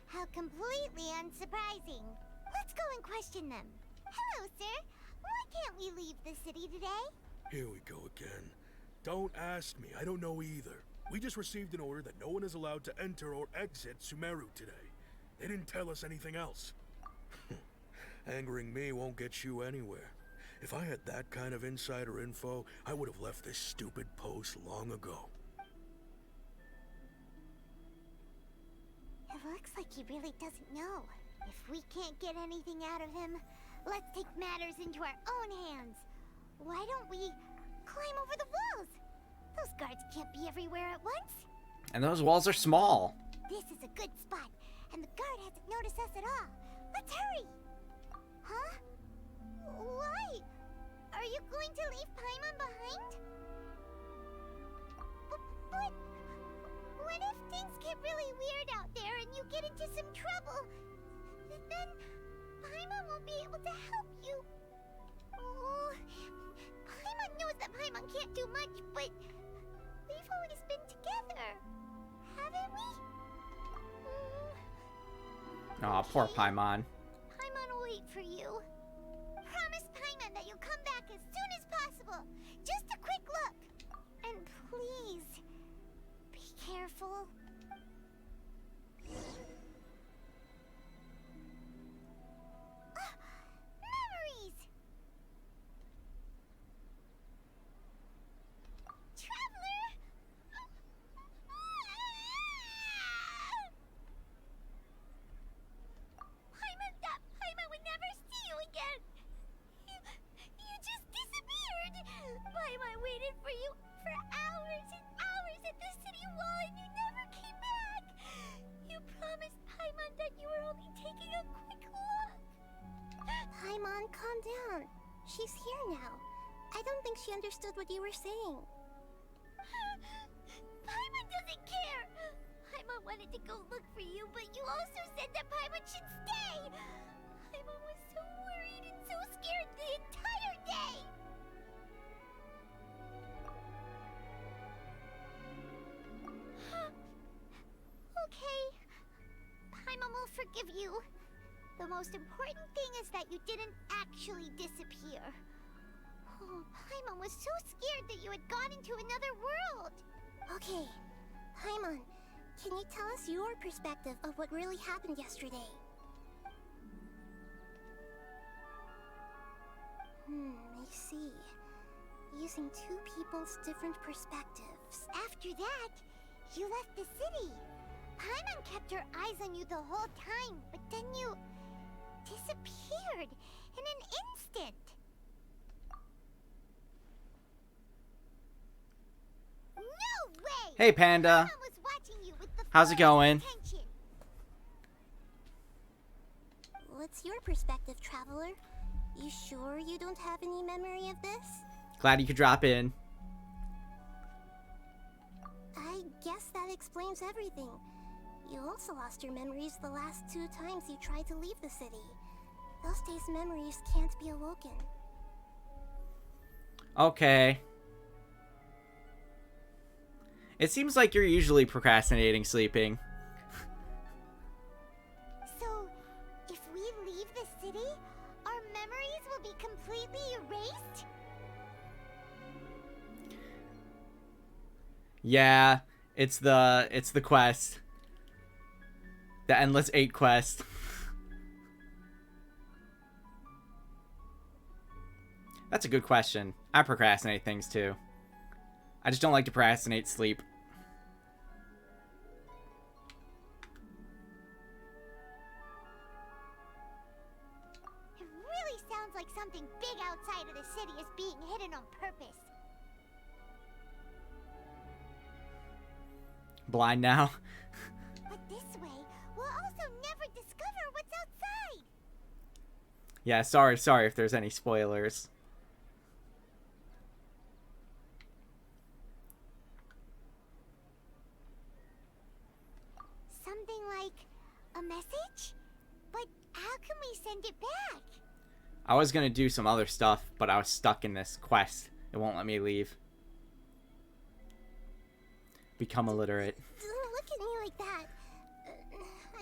How completely unsurprising. Let's go and question them. Hello, sir. Why can't we leave the city today? Here we go again. Don't ask me, I don't know either. We just received an order that no one is allowed to enter or exit Sumeru today. They didn't tell us anything else. Angering me won't get you anywhere. If I had that kind of insider info, I would have left this stupid post long ago. It looks like he really doesn't know. If we can't get anything out of him, let's take matters into our own hands. Why don't we climb over the walls? Those guards can't be everywhere at once. And those walls are small. This is a good spot, and the guard hasn't noticed us at all. Let's hurry! Huh? Why? Are you going to leave Paimon behind? But what if things get really weird out there and you get into some trouble? Then Paimon won't be able to help you. Oh, Paimon knows that Paimon can't do much, but we've always been together, haven't we? Aw, poor Paimon. Paimon will wait for you. Promise Paimon that you'll come back as soon as possible. Just a quick look. And please, be careful. Memories! Traveler! Paimon would never see you again. You just disappeared. Paimon waited for you for hours and hours at the city wall and you never came back. You promised Paimon that you were only taking a quick look. Paimon, calm down. She's here now. I don't think she understood what you were saying. Paimon doesn't care. Paimon wanted to go look for you, but you also said that Paimon should stay. Paimon was so worried and so scared the entire day. Okay. Paimon will forgive you. The most important thing is that you didn't actually disappear. Oh, Paimon was so scared that you had gone into another world. Okay, Paimon, can you tell us your perspective of what really happened yesterday? I see. Using two people's different perspectives. After that, you left the city. Paimon kept her eyes on you the whole time, but then you disappeared in an instant. No way! Hey, Panda. Paimon was watching you with the How's it going? attention. What's your perspective, Traveler? You sure you don't have any memory of this? Glad you could drop in. I guess that explains everything. You also lost your memories the last 2 times you tried to leave the city. Those days' memories can't be awoken. Okay. It seems like you're usually procrastinating sleeping. So, if we leave the city, our memories will be completely erased? Yeah, it's the quest. The Endless 8 quest. That's a good question. I procrastinate things too. I just don't like to procrastinate sleep. It really sounds like something big outside of the city is being hidden on purpose. Blind now. But this way, we'll also never discover what's outside. Yeah, sorry if there's any spoilers. Something like a message? But how can we send it back? I was gonna do some other stuff, but I was stuck in this quest. It won't let me leave. Become illiterate. Don't look at me like that.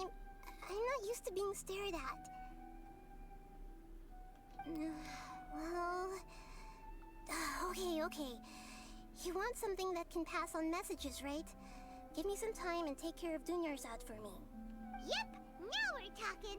I'm not used to being stared at. Well... Okay. You want something that can pass on messages, right? Give me some time and take care of Dunyar's out for me. Yep, now we're talking.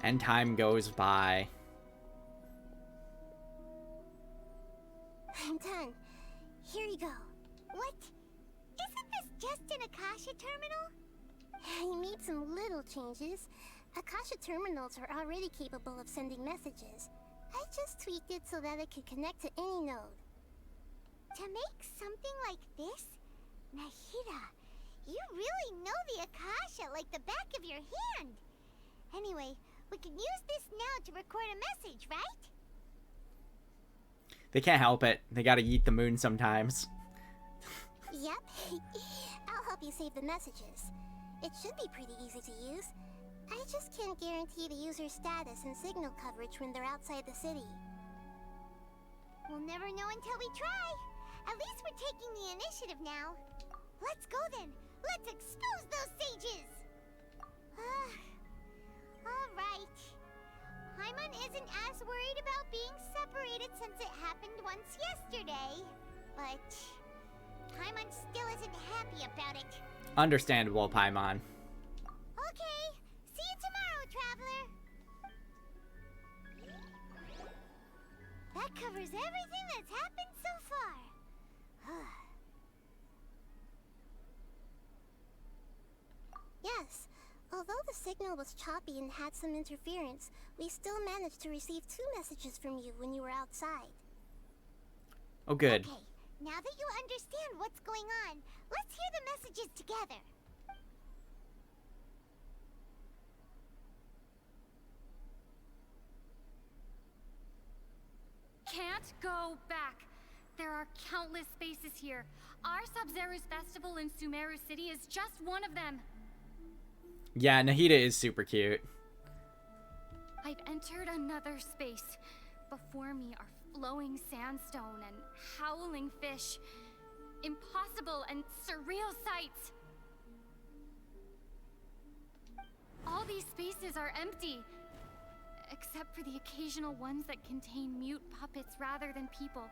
And time goes by. I'm done. Here you go. What? Isn't this just an Akasha terminal? You made some little changes. Akasha terminals are already capable of sending messages. I just tweaked it so that it could connect to any node. To make something like this? Nahida, you really know the Akasha like the back of your hand. Anyway, we can use this now to record a message, right? They can't help it. They gotta eat the moon sometimes. Yep. I'll help you save the messages. It should be pretty easy to use. I just can't guarantee the user's status and signal coverage when they're outside the city. We'll never know until we try. At least we're taking the initiative now. Let's go then. Let's expose those sages. Alright. Paimon isn't as worried about being separated since it happened once yesterday. But Paimon still isn't happy about it. Understandable, Paimon. Okay. See you tomorrow, Traveler. That covers everything that's happened so far. Yes. Although the signal was choppy and had some interference, we still managed to receive 2 messages from you when you were outside. Oh, good. Okay, now that you understand what's going on, let's hear the messages together. Can't go back. There are countless spaces here. Our Sabzeruz festival in Sumeru City is just one of them. Yeah, Nahida is super cute. I've entered another space. Before me are flowing sandstone and howling fish. Impossible and surreal sights. All these spaces are empty. Except for the occasional ones that contain mute puppets rather than people.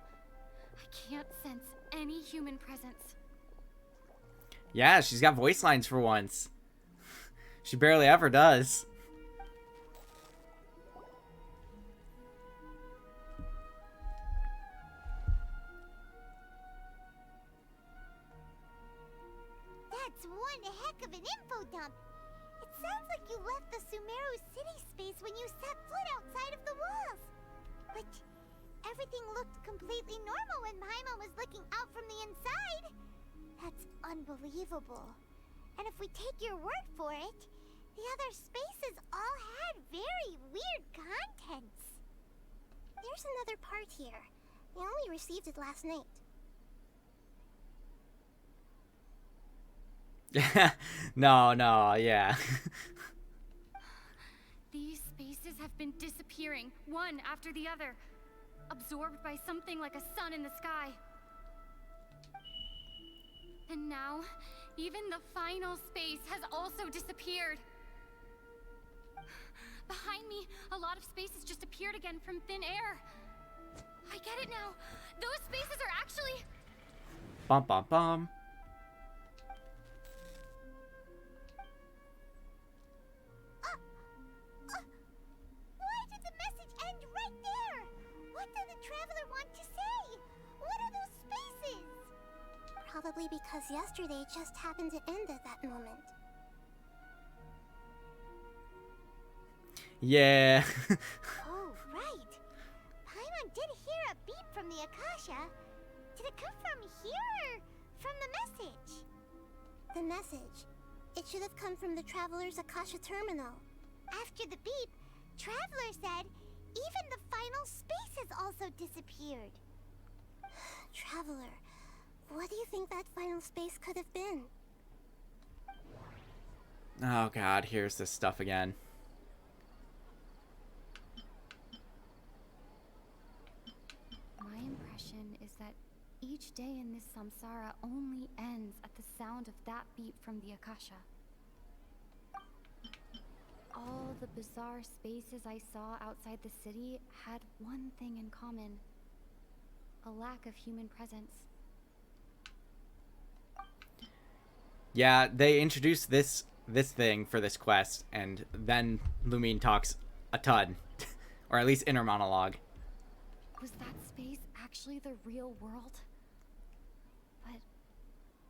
I can't sense any human presence. Yeah, she's got voice lines for once. She barely ever does. That's one heck of an info dump. It sounds like you left the Sumeru city space when you set foot outside of the walls. But everything looked completely normal when Paimon was looking out from the inside. That's unbelievable. And if we take your word for it, the other spaces all had very weird contents. There's another part here. We only received it last night. No, yeah. These spaces have been disappearing, one after the other, absorbed by something like a sun in the sky. And now, even the final space has also disappeared. Behind me, a lot of spaces just appeared again from thin air. I get it now. Those spaces are actually... Bum bum bum. Why did the message end right there? What did the Traveler want to say? What are those spaces? Probably because yesterday just happened to end at that moment. Yeah. Oh, right. Paimon did hear a beep from the Akasha. Did it come from here or from the message? message. It should have come from the Traveler's Akasha terminal. After the beep, Traveler said even the final space has also disappeared. Traveler, what do you think that final space could have been? Oh god, here's this stuff again. My impression is that each day in this samsara only ends at the sound of that beat from the Akasha. All the bizarre spaces I saw outside the city had one thing in common: a lack of human presence. Yeah, they introduced this thing for this quest, and then Lumine talks a ton. Or at least inner monologue. Was that space actually the real world? But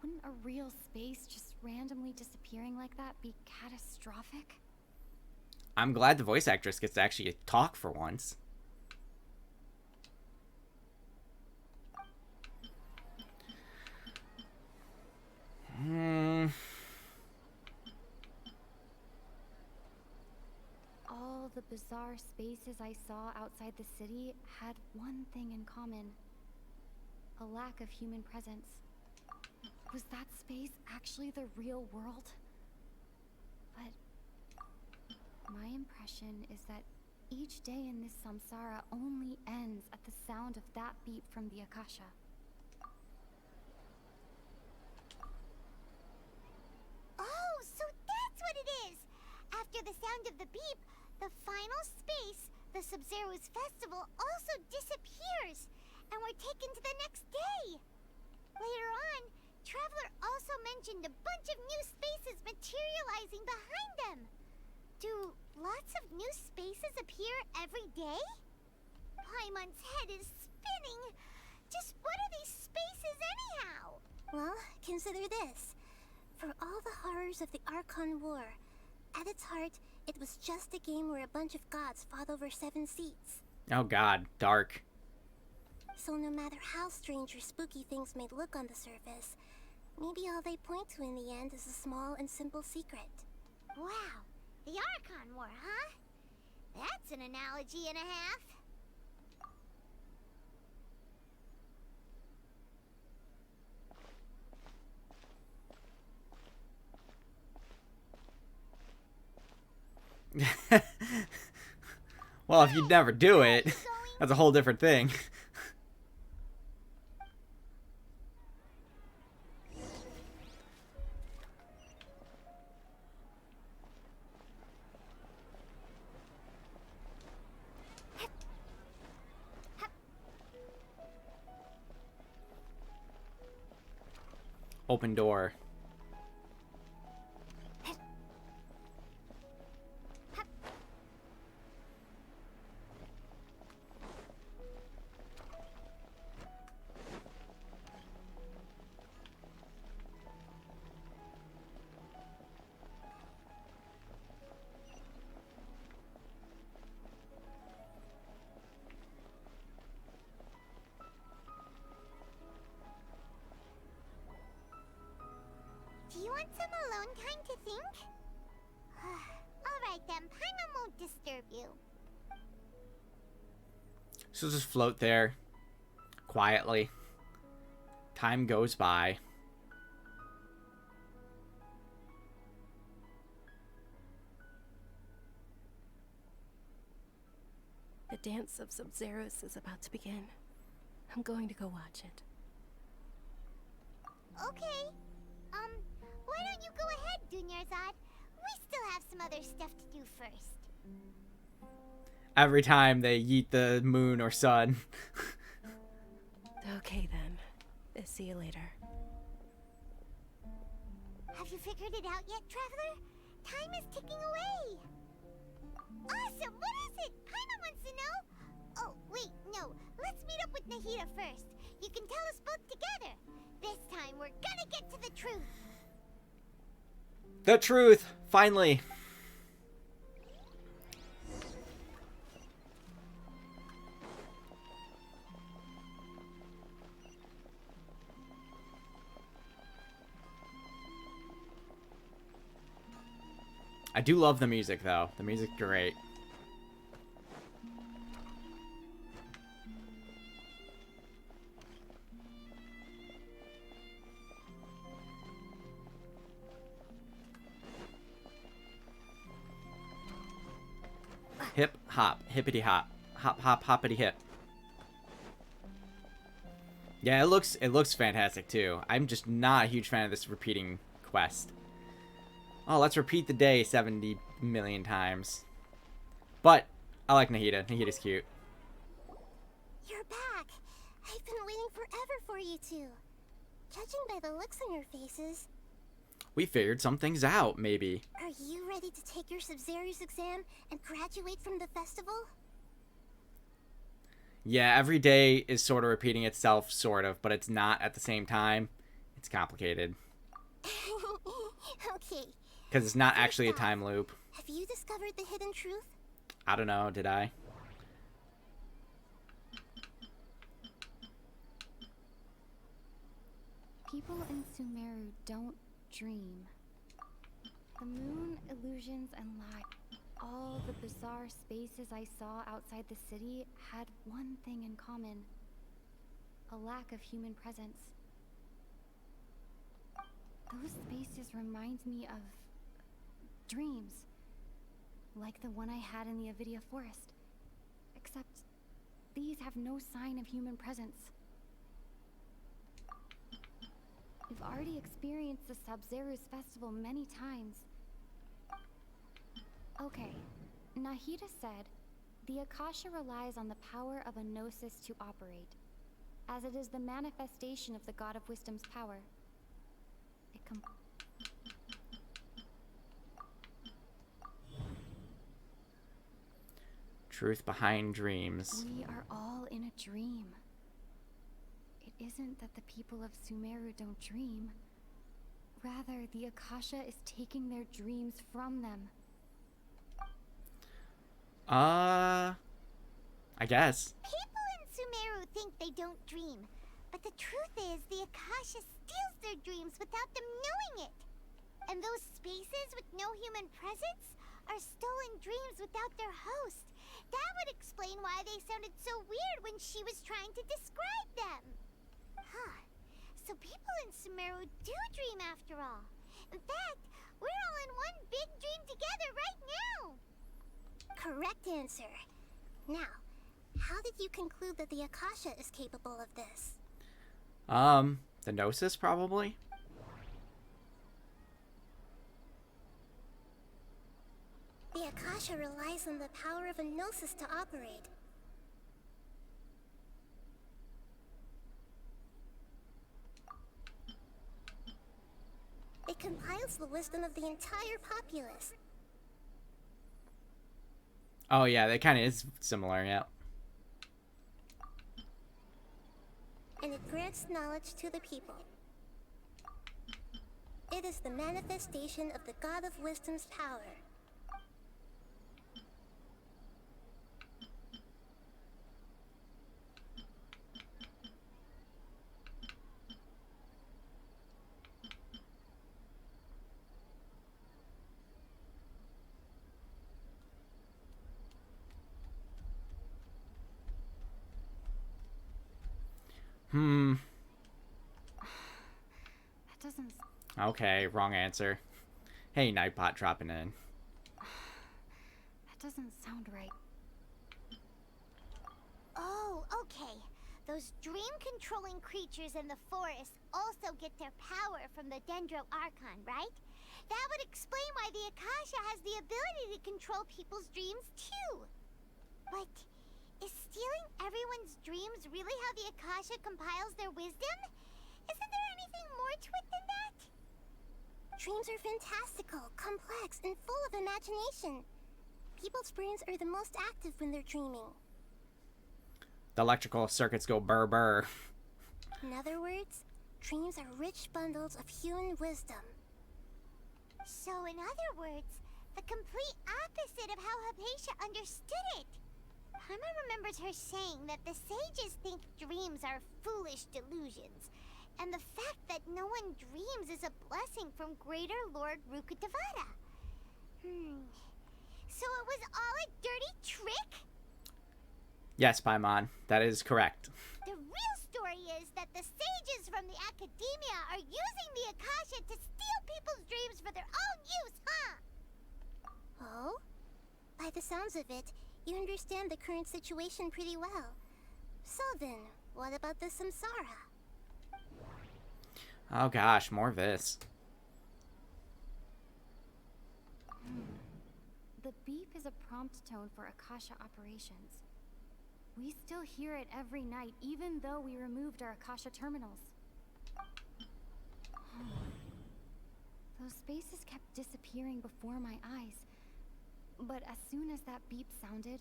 wouldn't a real space just randomly disappearing like that be catastrophic? I'm glad the voice actress gets to actually talk for once. All the bizarre spaces I saw outside the city had one thing in common: a lack of human presence. Was that space actually the real world? But my impression is that each day in this samsara only ends at the sound of that beat from the Akasha. Oh, so that's what it is! After the sound of the beep, the final space, the Sabzeruz festival, also disappears, and we're taken to the next day. Later on, Traveler also mentioned a bunch of new spaces materializing behind them. Do lots of new spaces appear every day? Paimon's head is spinning. Just what are these spaces anyhow? Well, consider this. For all the horrors of the Archon War, at its heart, it was just a game where a bunch of gods fought over 7 seats. Oh god, dark. So no matter how strange or spooky things may look on the surface, maybe all they point to in the end is a small and simple secret. Wow, the Archon War, huh? That's an analogy and a half. Well, if you'd never do it, that's a whole different thing. Open door. Do you want some alone time to think? Alright then, Paimon won't disturb you. So just float there, quietly. Time goes by. The dance of Sabzeruz is about to begin. I'm going to go watch it. Okay. Why don't you go ahead, Dunyarzad? We still have some other stuff to do first. Every time they yeet the moon or sun. Okay then. See you later. Have you figured it out yet, Traveler? Time is ticking away. Awesome! What is it? Paimon wants to know. Oh, wait, no. Let's meet up with Nahida first. You can tell us both together. This time, we're gonna get to the truth. The truth, finally. I do love the music, though. The music's great. Hip hop, hippity hop, hop hop hoppity hip. Yeah, it looks fantastic too. I'm just not a huge fan of this repeating quest. Oh, let's repeat the day 70 million times. But I like Nahida. Nahida's cute. You're back. I've been waiting forever for you two. Judging by the looks on your faces, We figured some things out, maybe. are you ready to take your sabzeruz exam and graduate from the festival? Yeah, every day is sort of repeating itself, sort of, but it's not at the same time. It's complicated. Okay. Because it's not actually a time loop. Have you discovered the hidden truth? I don't know, did I? People in Sumeru don't dream. The moon, illusions, and light. All the bizarre spaces I saw outside the city had one thing in common. A lack of human presence. Those spaces remind me of dreams. Like the one I had in the Avidia forest. Except these have no sign of human presence. We've already experienced the Sabzeruz festival many times. Okay, Nahida said, the Akasha relies on the power of a gnosis to operate, as it is the manifestation of the God of Wisdom's power. It Truth behind dreams. We are all in a dream. It isn't that the people of Sumeru don't dream. Rather, the Akasha is taking their dreams from them. I guess. People in Sumeru think they don't dream, but the truth is the Akasha steals their dreams without them knowing it. And those spaces with no human presence are stolen dreams without their host. That would explain why they sounded so weird when she was trying to describe them. Huh. So people in Sumeru do dream after all. In fact, we're all in one big dream together right now. Correct answer. Now, how did you conclude that the Akasha is capable of this? The Gnosis, probably? The Akasha relies on the power of a gnosis to operate. It compiles the wisdom of the entire populace. Oh yeah, that kind of is similar, yeah. And it grants knowledge to the people. It is the manifestation of the God of Wisdom's power. That doesn't... Okay, wrong answer. Hey, Nightbot dropping in. That doesn't sound right. Oh, okay. Those dream-controlling creatures in the forest also get their power from the Dendro Archon, right? That would explain why the Akasha has the ability to control people's dreams, too. But is stealing everyone's dreams really how the Akasha compiles their wisdom? Isn't there anything more to it than that? Dreams are fantastical, complex, and full of imagination. People's brains are the most active when they're dreaming. The electrical circuits go burr burr. In other words, dreams are rich bundles of human wisdom. So in other words, the complete opposite of how Hypatia understood it. Paimon remembers her saying that the sages think dreams are foolish delusions, and the fact that no one dreams is a blessing from Greater Lord Rukkhadevata. So it was all a dirty trick? Yes, Paimon, that is correct. The real story is that the sages from the academia are using the Akasha to steal people's dreams for their own use, huh? Oh? By the sounds of it, you understand the current situation pretty well. So then, what about the samsara? Oh gosh, more of this. The beep is a prompt tone for Akasha operations. We still hear it every night, even though we removed our Akasha terminals. Those spaces kept disappearing before my eyes. But as soon as that beep sounded,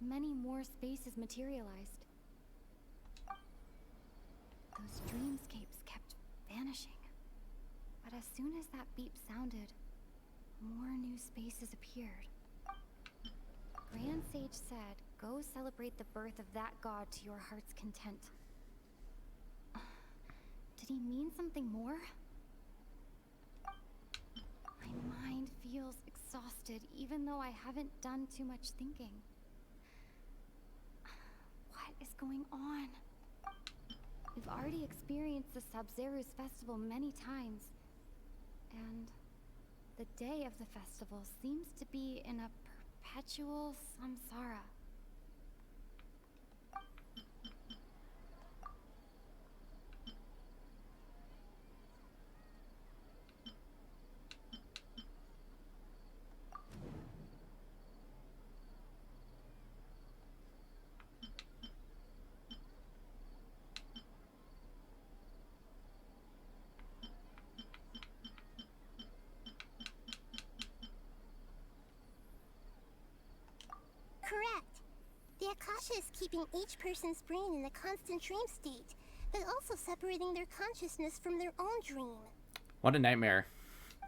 many more spaces materialized. Those dreamscapes kept vanishing. But as soon as that beep sounded, more new spaces appeared. Grand Sage said, "Go celebrate the birth of that god to your heart's content." Did he mean something more? My mind feels exhausted, even though I haven't done too much thinking. What is going on? We've already experienced the Sabzeruz festival many times, and the day of the festival seems to be in a perpetual samsara. Correct. The Akasha is keeping each person's brain in a constant dream state, but also separating their consciousness from their own dream. What a nightmare.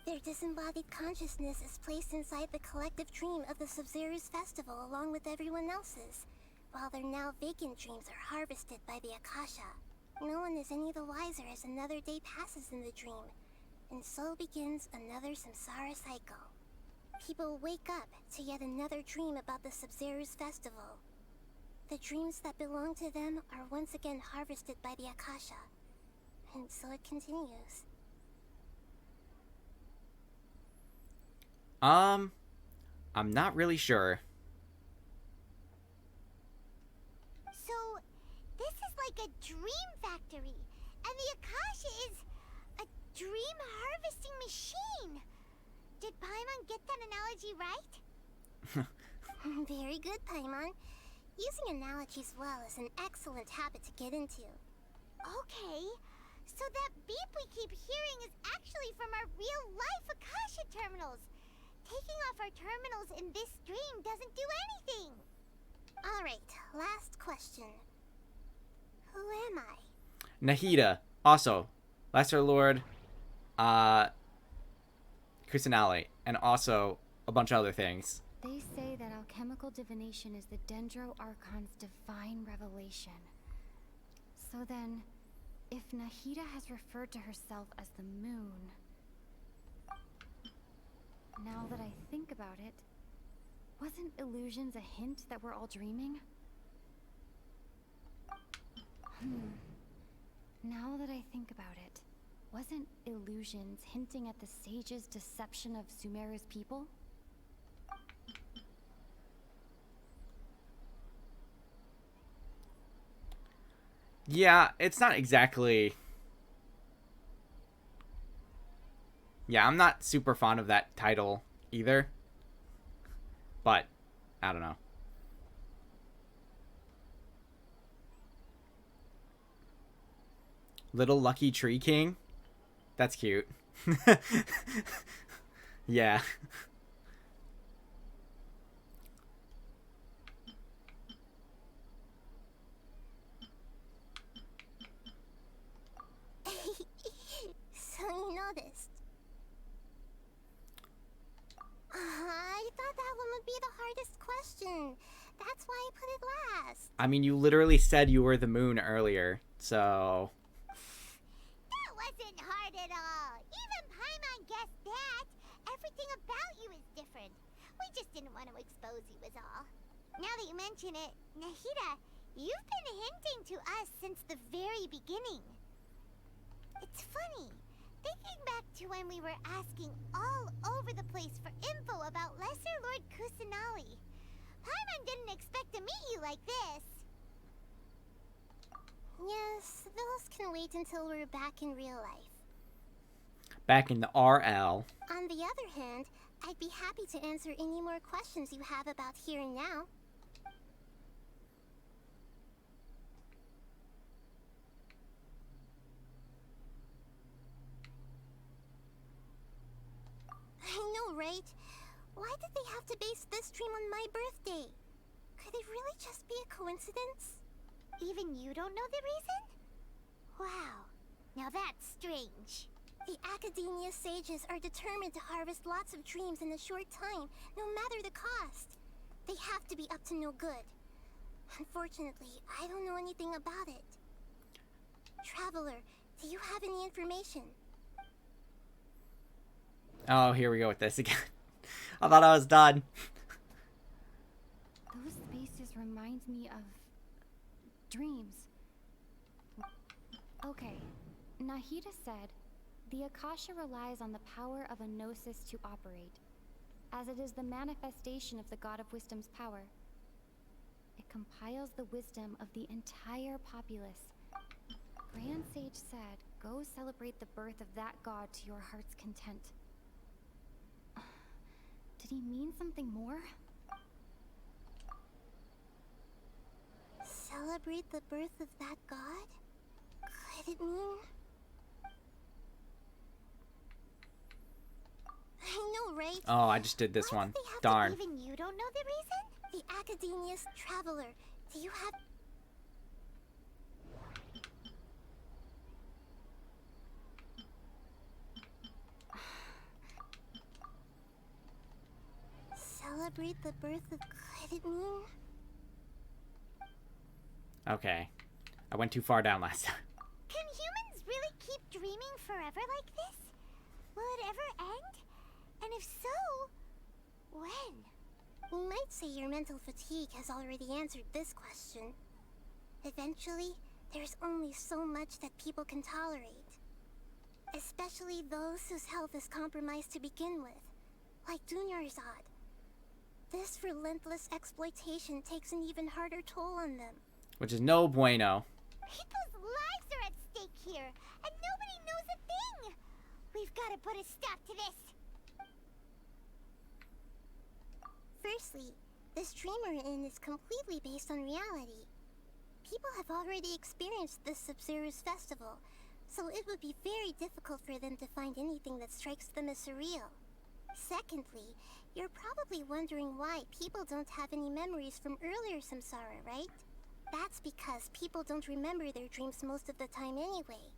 Their disembodied consciousness is placed inside the collective dream of the Sabzeruz festival along with everyone else's, while their now vacant dreams are harvested by the Akasha. No one is any the wiser as another day passes in the dream, and so begins another samsara cycle. People wake up to yet another dream about the Sabzeruz festival. The dreams that belong to them are once again harvested by the Akasha, and so it continues. I'm not really sure. So, this is like a dream factory, and the Akasha is a dream harvesting machine. Did Paimon get that analogy right? Very good, Paimon. Using analogies well is an excellent habit to get into. Okay, so that beep we keep hearing is actually from our real-life Akasha terminals. Taking off our terminals in this dream doesn't do anything. Alright, last question. Who am I? Nahida, also, Lesser Lord, Kusanali, and also a bunch of other things. They say that alchemical divination is the Dendro Archon's divine revelation. So then, if Nahida has referred to herself as the moon... Now that I think about it, wasn't illusions a hint that we're all dreaming? Now that I think about it, wasn't illusions hinting at the sage's deception of Sumeru's people? Yeah, it's not exactly... Yeah, I'm not super fond of that title either. But, I don't know. Little Lucky Tree King? That's cute. Yeah. So you noticed. I thought that one would be the hardest question. That's why I put it last. I mean, you literally said you were the moon earlier, so... That wasn't hard at all. Even Paimon guessed that. Everything about you is different. We just didn't want to expose you is all. Now that you mention it, Nahida, you've been hinting to us since the very beginning. It's funny, thinking back to when we were asking all over the place for info about Lesser Lord Kusanali. Paimon didn't expect to meet you like this. Yes, those can wait until we're back in real life. Back in the RL. On the other hand, I'd be happy to answer any more questions you have about here and now. I know, right? Why did they have to base this dream on my birthday? Could it really just be a coincidence? Even you don't know the reason? Wow, now that's strange. The Academia sages are determined to harvest lots of dreams in a short time, no matter the cost. They have to be up to no good. Unfortunately, I don't know anything about it. Traveler, do you have any information? Oh, here we go with this again. I thought I was done. Those spaces remind me of dreams. Okay, Nahida said, the Akasha relies on the power of a gnosis to operate, as it is the manifestation of the God of Wisdom's power. It compiles the wisdom of the entire populace. Grand Sage said, go celebrate the birth of that god to your heart's content. Did he mean something more? Celebrate the birth of that god? Could it mean... I know, right? Oh, I just did this Why one. did they have Darn. To, even you don't know the reason? The Academia's Traveler, do you have... Celebrate the birth of... Could it mean... Okay. I went too far down last time. Can humans really keep dreaming forever like this? Will it ever end? And if so, when? We might say your mental fatigue has already answered this question. Eventually, there's only so much that people can tolerate. Especially those whose health is compromised to begin with, like Dunyarzad. This relentless exploitation takes an even harder toll on them. Which is no bueno. People's lives are at stake here, and nobody knows a thing! We've got to put a stop to this! Firstly, this dream we're in is completely based on reality. People have already experienced this sabzeruz festival, so it would be very difficult for them to find anything that strikes them as surreal. Secondly, you're probably wondering why people don't have any memories from earlier samsara, right? That's because people don't remember their dreams most of the time anyway.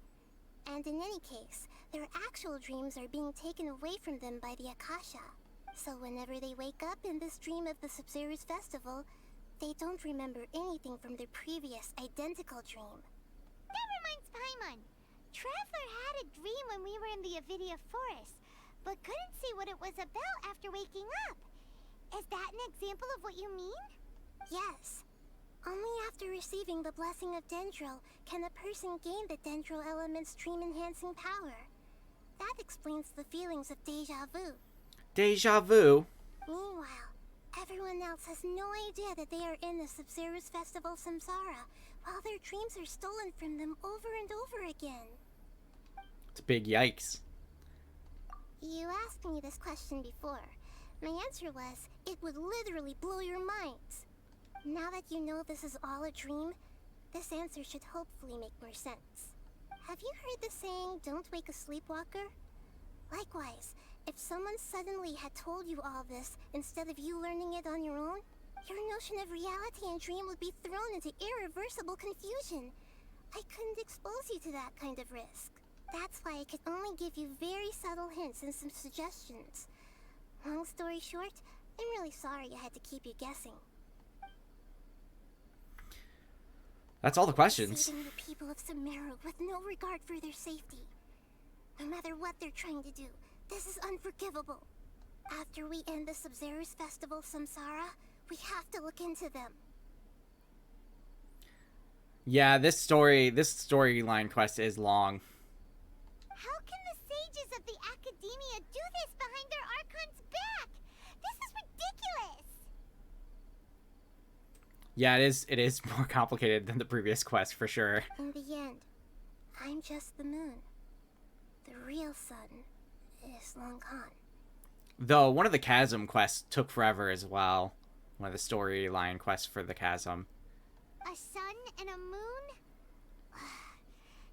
And in any case, their actual dreams are being taken away from them by the Akasha. So whenever they wake up in this dream of the sabzeruz festival, they don't remember anything from their previous identical dream. That reminds Paimon. Traveler had a dream when we were in the Avidia forest, but couldn't see what it was about after waking up. Is that an example of what you mean? Yes. Only after receiving the blessing of Dendro can a person gain the Dendro element's dream-enhancing power. That explains the feelings of deja vu. Deja vu? Meanwhile, everyone else has no idea that they are in the sabzeruz festival samsara, while their dreams are stolen from them over and over again. It's a big yikes. You asked me this question before. My answer was, it would literally blow your minds. Now that you know this is all a dream, this answer should hopefully make more sense. Have you heard the saying, don't wake a sleepwalker? Likewise, if someone suddenly had told you all this instead of you learning it on your own, your notion of reality and dream would be thrown into irreversible confusion. I couldn't expose you to that kind of risk. That's why I could only give you very subtle hints and some suggestions. Long story short, I'm really sorry I had to keep you guessing. That's all the questions. Saving the people of Sumeru with no regard for their safety. No matter what they're trying to do, this is unforgivable. After we end the Sabzeruz Festival Samsara, we have to look into them. Yeah, this storyline quest is long. How can the sages of the Academia do this behind their Archon's back? This is ridiculous! Yeah, it is more complicated than the previous quest, for sure. In the end, I'm just the moon. The real sun is long gone. Though, one of the Chasm quests took forever as well. One of the storyline quests for the Chasm. A sun and a moon?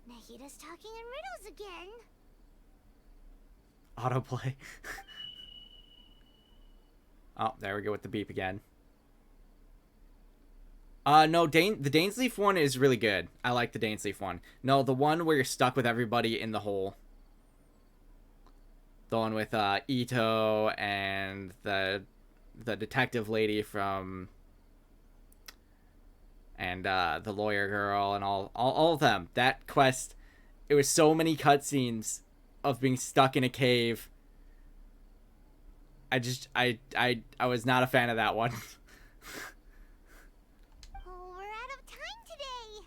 Nahida's talking in riddles again. Autoplay. Oh, there we go with the beep again. No, the Dainsleif one is really good. I like the Dainsleif one. No, the one where you're stuck with everybody in the hole. The one with Ito and the detective lady from... And the lawyer girl and all of them. That quest, it was so many cutscenes of being stuck in a cave. I was not a fan of that one. Oh, we're out of time today.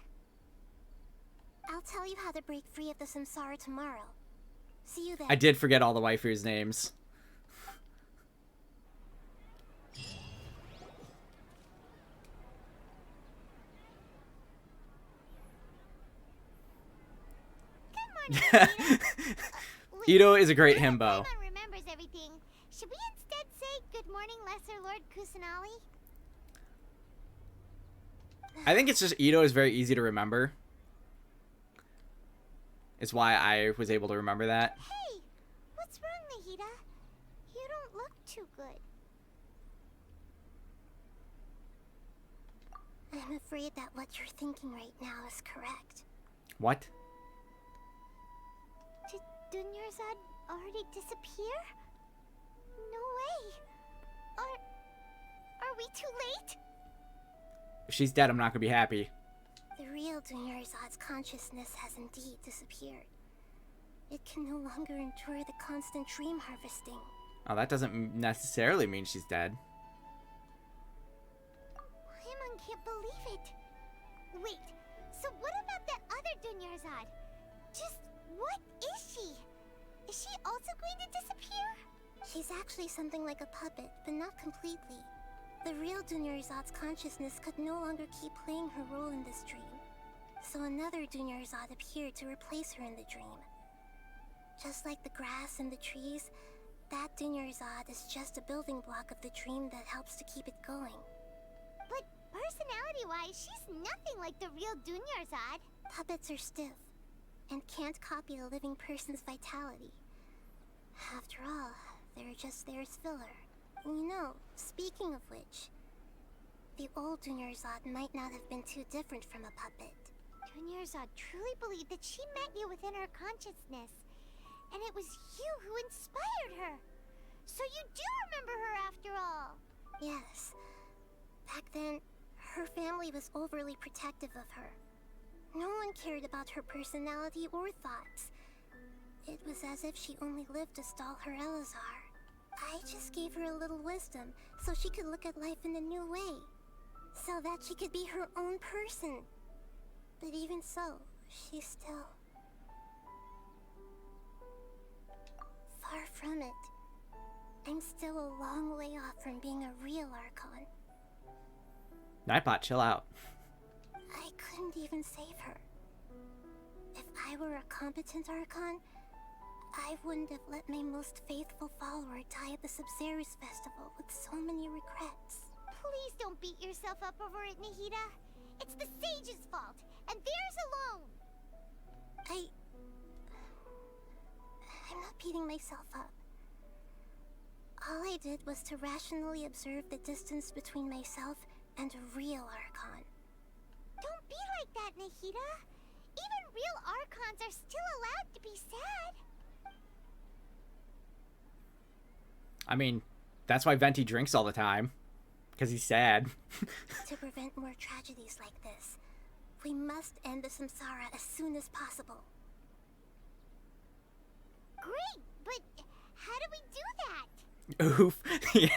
I'll tell you how to break free of the Samsara tomorrow. See you then. I did forget all the waifus' names. Ito is a great himbo. Remembers everything. Should we instead say good morning, Lesser Lord Kusanali? I think it's just Ito is very easy to remember. It's why I was able to remember that. Hey, what's wrong, Nahida? You don't look too good. I'm afraid that what you're thinking right now is correct. What? Did Dunyarzad already disappear? No way. Are we too late? If she's dead, I'm not gonna be happy. The real Dunyarzad's consciousness has indeed disappeared. It can no longer endure the constant dream harvesting. Oh, that doesn't necessarily mean she's dead. Paimon can't believe it. Wait, so what about that other Dunyarzad? Just what is she? Is she also going to disappear? She's actually something like a puppet, but not completely. The real Dunyarzad's consciousness could no longer keep playing her role in this dream. So another Dunyarzad appeared to replace her in the dream. Just like the grass and the trees, that Dunyarzad is just a building block of the dream that helps to keep it going. But personality-wise, she's nothing like the real Dunyarzad. Puppets are stiff, and can't copy a living person's vitality. After all, they're just there as filler. You know, speaking of which, the old Dunyarzad might not have been too different from a puppet. Dunyarzad truly believed that she met you within her consciousness, and it was you who inspired her. So you do remember her after all. Yes. Back then, her family was overly protective of her. No one cared about her personality or thoughts. It was as if she only lived to stall her Elazar. I just gave her a little wisdom so she could look at life in a new way. So that she could be her own person. But even so, she's still... far from it. I'm still a long way off from being a real Archon. Nightbot, chill out. I couldn't even save her. If I were a competent Archon, I wouldn't have let my most faithful follower die at the Sabzeruz Festival with so many regrets. Please don't beat yourself up over it, Nahida. It's the sage's fault, and theirs alone. I'm not beating myself up. All I did was to rationally observe the distance between myself and a real Archon. Don't be like that, Nahida. Even real Archons are still allowed to be sad. I mean, that's why Venti drinks all the time. Because he's sad. To prevent more tragedies like this, we must end the Samsara as soon as possible. Great, but how do we do that? Oof. Yeah.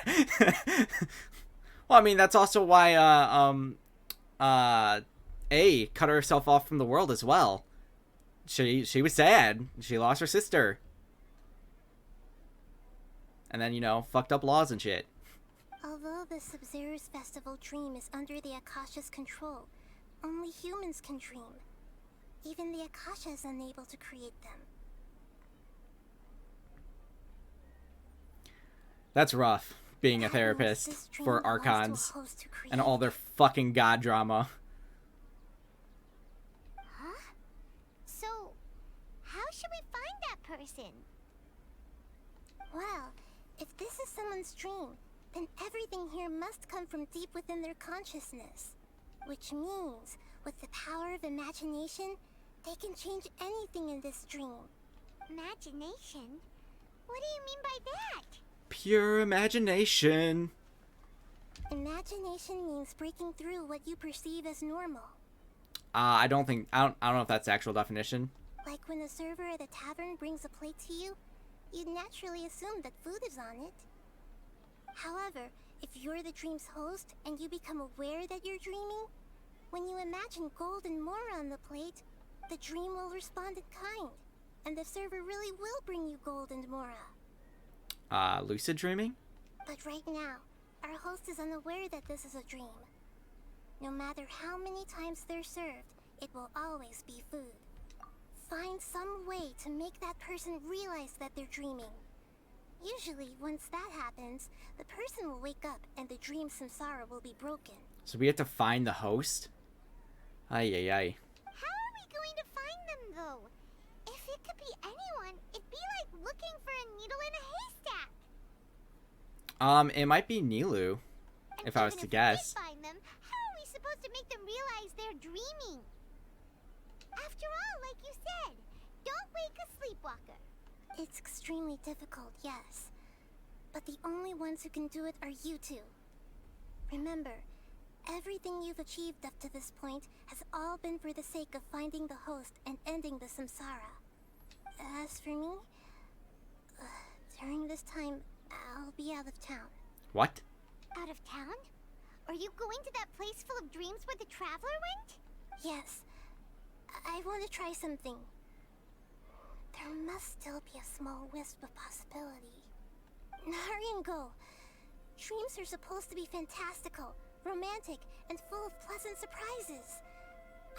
Well, I mean, that's also why A cut herself off from the world as well. She was sad. She lost her sister. And then, you know, fucked up laws and shit. Although the Sabzeruz festival dream is under the Akasha's control, only humans can dream. Even the Akasha is unable to create them. That's rough, being a therapist for Archons and all their fucking god drama. Huh? So, how should we find that person? Well, if this is someone's dream, then everything here must come from deep within their consciousness. Which means, with the power of imagination, they can change anything in this dream. Imagination? What do you mean by that? Pure imagination. Imagination means breaking through what you perceive as normal. I don't know if that's the actual definition. Like when a server at a tavern brings a plate to you, you'd naturally assume that food is on it. However, if you're the dream's host and you become aware that you're dreaming, when you imagine gold and more on the plate, the dream will respond in kind, and the server really will bring you gold and mora. Lucid dreaming? But right now, our host is unaware that this is a dream. No matter how many times they're served, it will always be food. Find some way to make that person realize that they're dreaming. Usually, once that happens, the person will wake up and the dream samsara will be broken. So we have to find the host? Ay, ay, ay. How are we going to find them, though? If it could be anyone, it'd be like looking for a needle in a haystack. It might be Nilou, And if I was to guess. If we find them, how are we supposed to make them realize they're dreaming? After all, like you said, don't wake a sleepwalker. It's extremely difficult, yes. But the only ones who can do it are you two. Remember, everything you've achieved up to this point has all been for the sake of finding the host and ending the samsara. As for me, during this time, I'll be out of town. What? Out of town? Are you going to that place full of dreams where the traveler went? Yes. I want to try something. There must still be a small wisp of possibility. Hurry and go. Dreams are supposed to be fantastical, romantic, and full of pleasant surprises.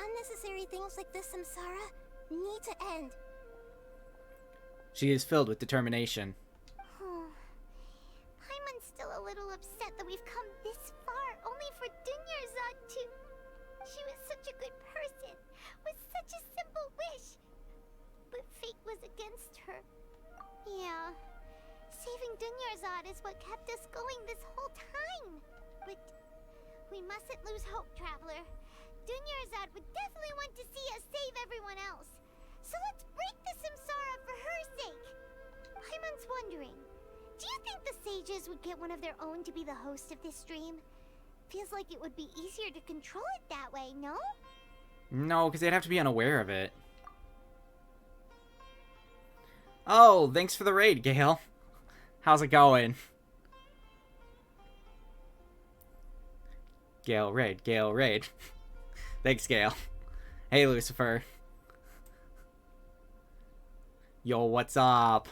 Unnecessary things like this samsara need to end. She is filled with determination. Paimon's still a little upset that we've come this far only for Dunyarzad to... She was such a good person, with such a simple wish. But fate was against her. Yeah. Saving Dunyarzad is what kept us going this whole time. But we mustn't lose hope, Traveler. Dunyarzad would definitely want to see us save everyone else. So let's break the samsara for her sake. Paimon's wondering, do you think the sages would get one of their own to be the host of this stream? Feels like it would be easier to control it that way, no? No, because they'd have to be unaware of it. Oh, thanks for the raid, Gale. How's it going? Gale raid, Gale raid. Thanks, Gale. Hey, Lucifer. Yo, what's up?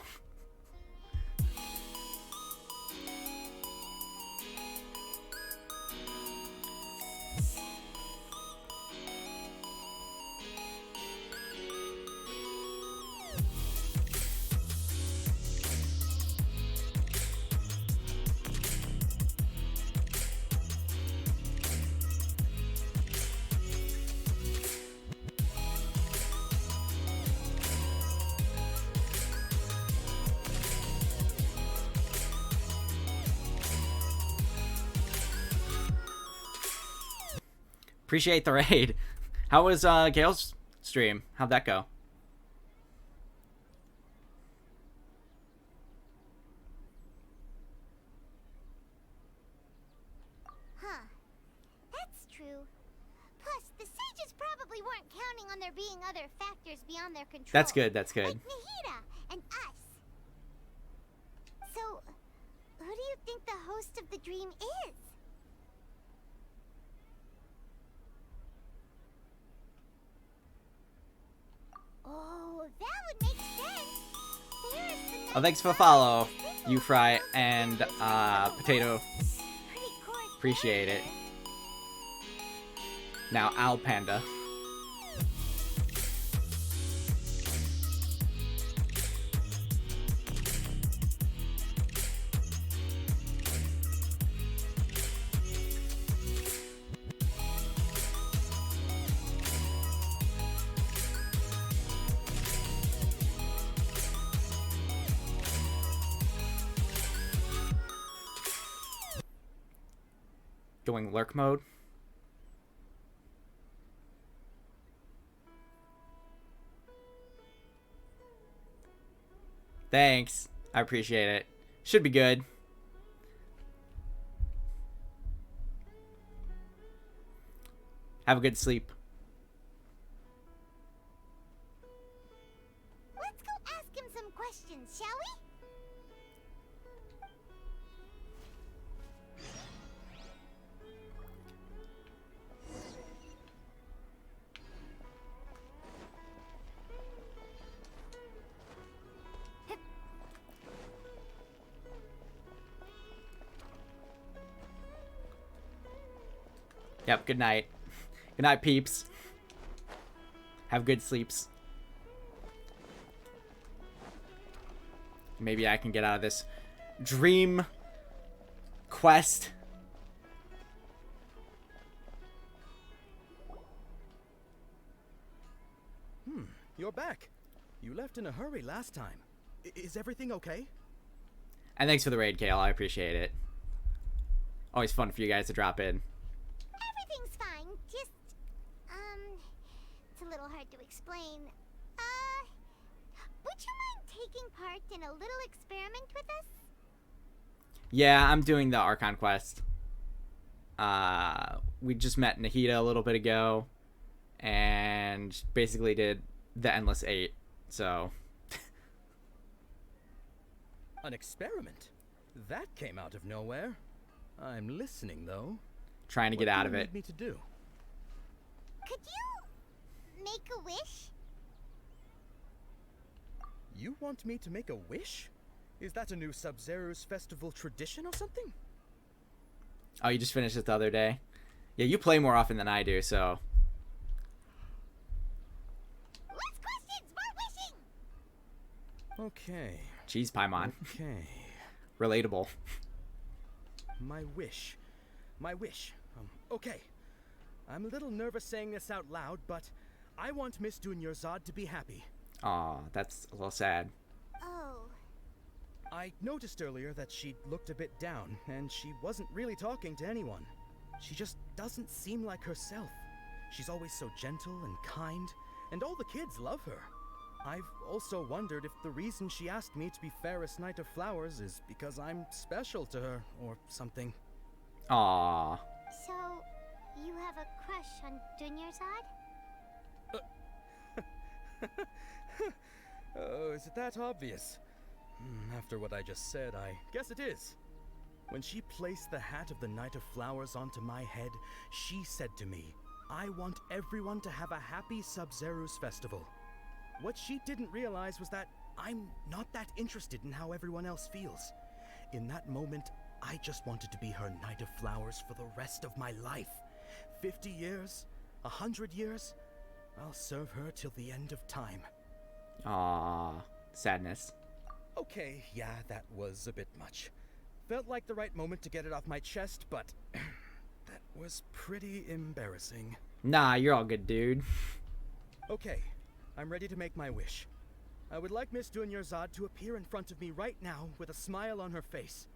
Appreciate the raid. How was Gale's stream? How'd that go? Huh. That's true. Plus, the sages probably weren't counting on there being other factors beyond their control. That's good, that's good. Like Nahida and us. So, ghost of the dream is. Oh, that would make sense. There's the Oh, thanks for the follow, you Fry and Potato. Appreciate it. Now, Owl Panda. Going lurk mode. Thanks. I appreciate it. Should be good. Have a good sleep. Let's go ask him some questions, shall we? Yep, good night. Good night, peeps. Have good sleeps. Maybe I can get out of this dream quest. You're back. You left in a hurry last time. Is everything okay? And thanks for the raid, Kale. I appreciate it. Always fun for you guys to drop in. Everything's fine. Just, it's a little hard to explain. Would you mind taking part in a little experiment with us? Yeah, I'm doing the Archon quest. We just met Nahida a little bit ago, and basically did the Endless 8, so... An experiment? That came out of nowhere. I'm listening, though. Trying to get out of it. What do you need me to do? Could you make a wish? You want me to make a wish? Is that a new Sabzeruz festival tradition or something? Oh, you just finished it the other day? Yeah, you play more often than I do, so... Less questions, more wishing! Okay. Cheese Paimon. Okay. Relatable. My wish. My wish. Okay. I'm a little nervous saying this out loud, but I want Miss Dunyarzad to be happy. Aw, that's a little sad. Oh. I noticed earlier that she looked a bit down, and she wasn't really talking to anyone. She just doesn't seem like herself. She's always so gentle and kind, and all the kids love her. I've also wondered if the reason she asked me to be Fairest Knight of Flowers is because I'm special to her, or something. Aww. So, you have a crush on Dunyarzad? Oh, is it that obvious? After what I just said, I guess it is. When she placed the hat of the Knight of Flowers onto my head, she said to me, I want everyone to have a happy Sabzeruz festival. What she didn't realize was that I'm not that interested in how everyone else feels. In that moment, I just wanted to be her Knight of Flowers for the rest of my life. 50 years? 100 years? I'll serve her till the end of time. Aww. Sadness. Okay, yeah, that was a bit much. Felt like the right moment to get it off my chest, but that was pretty embarrassing. Nah, you're all good, dude. Okay, I'm ready to make my wish. I would like Miss Dunyarzad to appear in front of me right now with a smile on her face.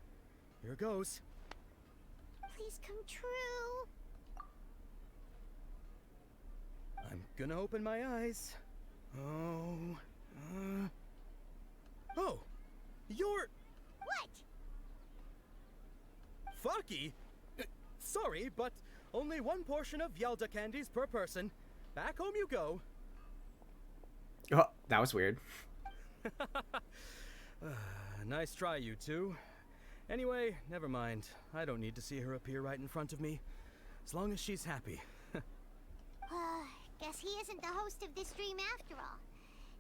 Here goes. Please come true. I'm gonna open my eyes. Oh, you're... What? Fucky? Sorry, but only one portion of Yelda candies per person. Back home you go. Oh, that was weird. Nice try, you two. Anyway, never mind. I don't need to see her appear right in front of me. As long as she's happy. Guess he isn't the host of this dream after all.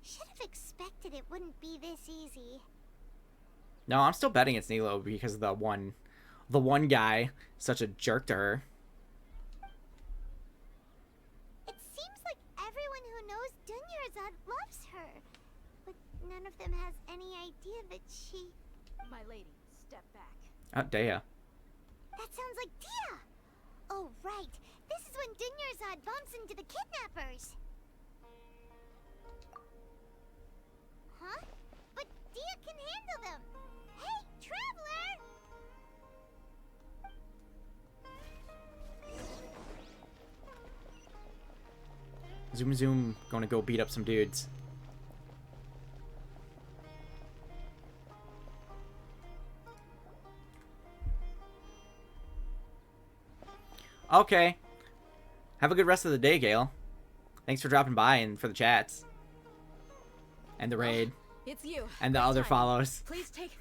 Should have expected it wouldn't be this easy. No, I'm still betting it's Nilou because the one guy, such a jerk to her. It seems like everyone who knows Dunyarzad loves her. But none of them has any idea that she... My lady, step back. Oh, Dea. That sounds like Dia! Oh, right. This is when Dunyarzad bumps into the kidnappers. Huh? But Dia can handle them. Hey, Traveler! Zoom zoom, gonna go beat up some dudes. Okay. Have a good rest of the day, Gale. Thanks for dropping by and for the chats. And the raid. It's you. And the other follows. Please take...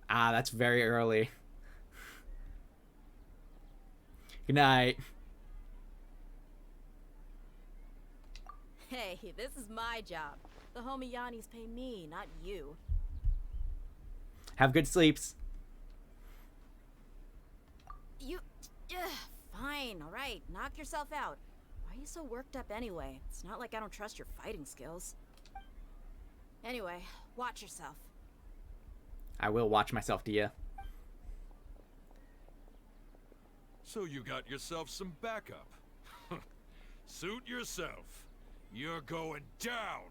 Ah, that's very early. Good night. Hey, this is my job. The homie Yannis pay me, not you. Have good sleeps. You... fine, alright. Knock yourself out. Why are you so worked up anyway? It's not like I don't trust your fighting skills. Anyway, watch yourself. I will watch myself, Dia. So you got yourself some backup. Suit yourself. You're going down.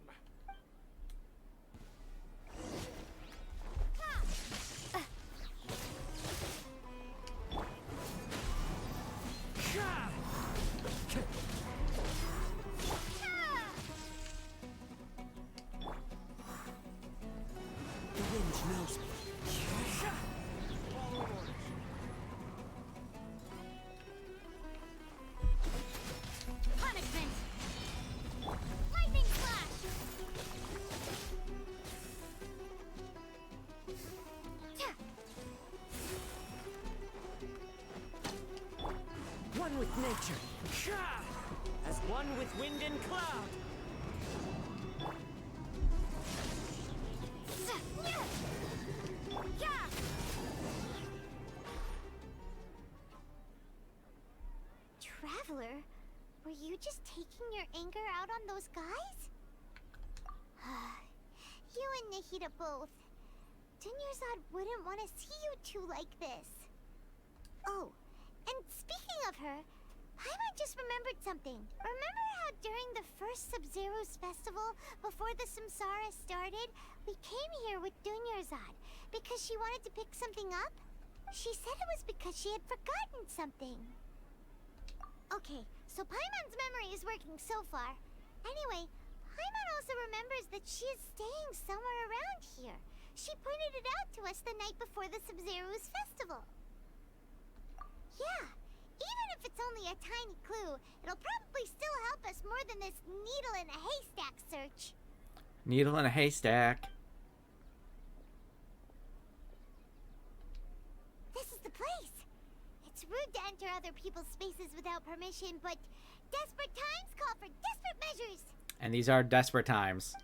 The wind knows me. Punishment! Lightning flash! One with nature. As one with wind and cloud. Traveler, were you just taking your anger out on those guys? You and Nahida both. Dunyarzad wouldn't want to see you two like this. Oh, and speaking of her, Paimon just remembered something. Remember how during the first Sabzeruz festival, before the Samsara started, we came here with Dunyarzad because she wanted to pick something up? She said it was because she had forgotten something. Okay, so Paimon's memory is working so far. Anyway, Paimon also remembers that she is staying somewhere around here. She pointed it out to us the night before the Sabzeruz festival. Yeah, even if it's only a tiny clue, it'll probably still help us more than this needle in a haystack search. Needle in a haystack. This is the place. It's rude to enter other people's spaces without permission, but desperate times call for desperate measures. And these are desperate times.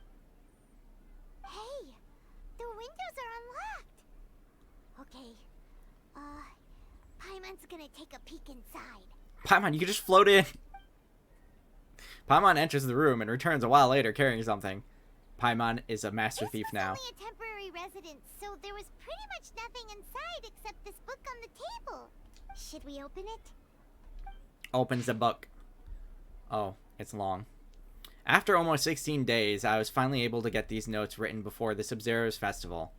Hey, the windows are unlocked. Okay, Paimon's gonna take a peek inside. Paimon, you can just float in. Paimon enters the room and returns a while later carrying something. Paimon is a master thief now. This was only a temporary residence, so there was pretty much nothing inside except this book on the table. Should we open it? Opens the book. Oh, it's long. After almost 16 days, I was finally able to get these notes written before the Sabzeruz festival.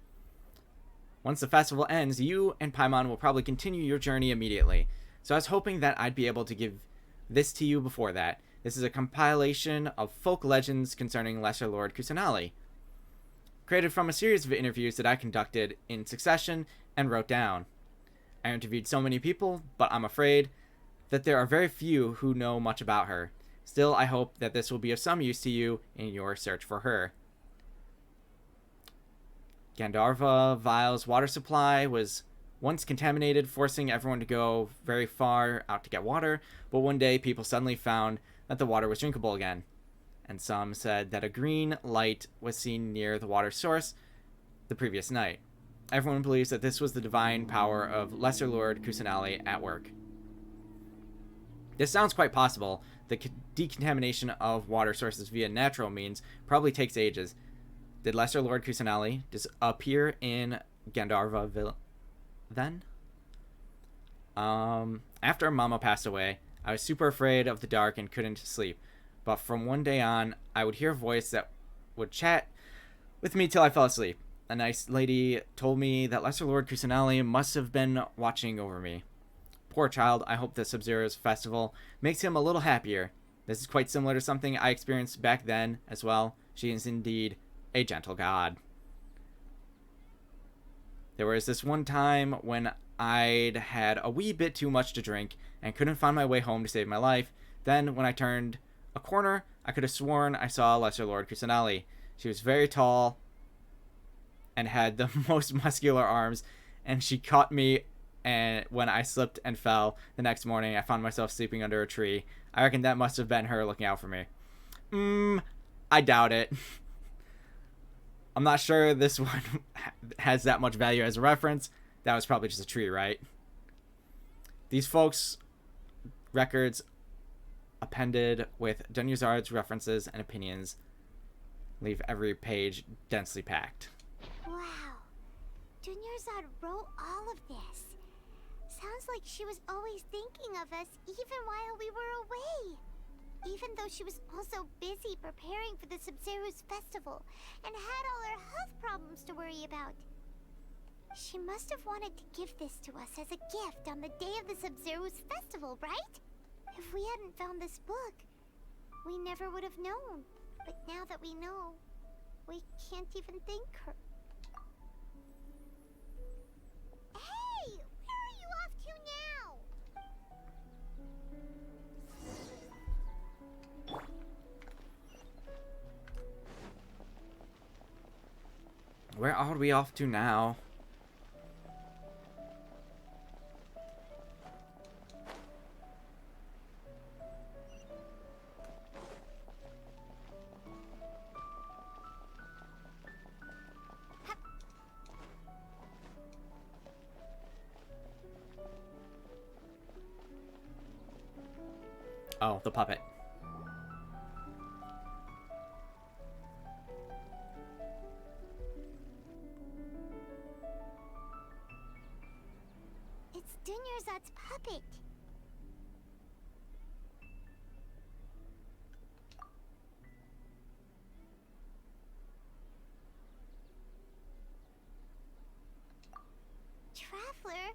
Once the festival ends, you and Paimon will probably continue your journey immediately. So I was hoping that I'd be able to give this to you before that. This is a compilation of folk legends concerning Lesser Lord Kusanali, created from a series of interviews that I conducted in succession and wrote down. I interviewed so many people, but I'm afraid that there are very few who know much about her. Still, I hope that this will be of some use to you in your search for her. Gandharva Vile's water supply was once contaminated, forcing everyone to go very far out to get water, but one day people suddenly found that the water was drinkable again. And some said that a green light was seen near the water source the previous night. Everyone believes that this was the divine power of Lesser Lord Kusanali at work. This sounds quite possible. The decontamination of water sources via natural means probably takes ages. Did Lesser Lord Kusanali appear in Gandharva then? After Mama passed away, I was super afraid of the dark and couldn't sleep. But from one day on, I would hear a voice that would chat with me till I fell asleep. A nice lady told me that Lesser Lord Kusanali must have been watching over me. Poor child, I hope the Sabzeruz festival makes him a little happier. This is quite similar to something I experienced back then as well. She is indeed a gentle god. There was this one time when I'd had a wee bit too much to drink and couldn't find my way home to save my life. Then, when I turned a corner, I could have sworn I saw Lesser Lord Kusanali. She was very tall and had the most muscular arms, and she caught me and when I slipped and fell. The next morning, I found myself sleeping under a tree. I reckon that must have been her looking out for me. I doubt it. I'm not sure this one has that much value as a reference. That was probably just a tree, right? These folks' records appended with Dunyazard's references and opinions leave every page densely packed. Wow. Dunyazard wrote all of this. Sounds like she was always thinking of us even while we were away. Even though she was also busy preparing for the Sabzeruz festival and had all her health problems to worry about. She must have wanted to give this to us as a gift on the day of the Sabzeruz festival, right? If we hadn't found this book, we never would have known. But now that we know, we can't even thank her. Hey! Where are you off to now? Where are we off to now? Oh, the puppet. It's Dunyazad's puppet. Traveler?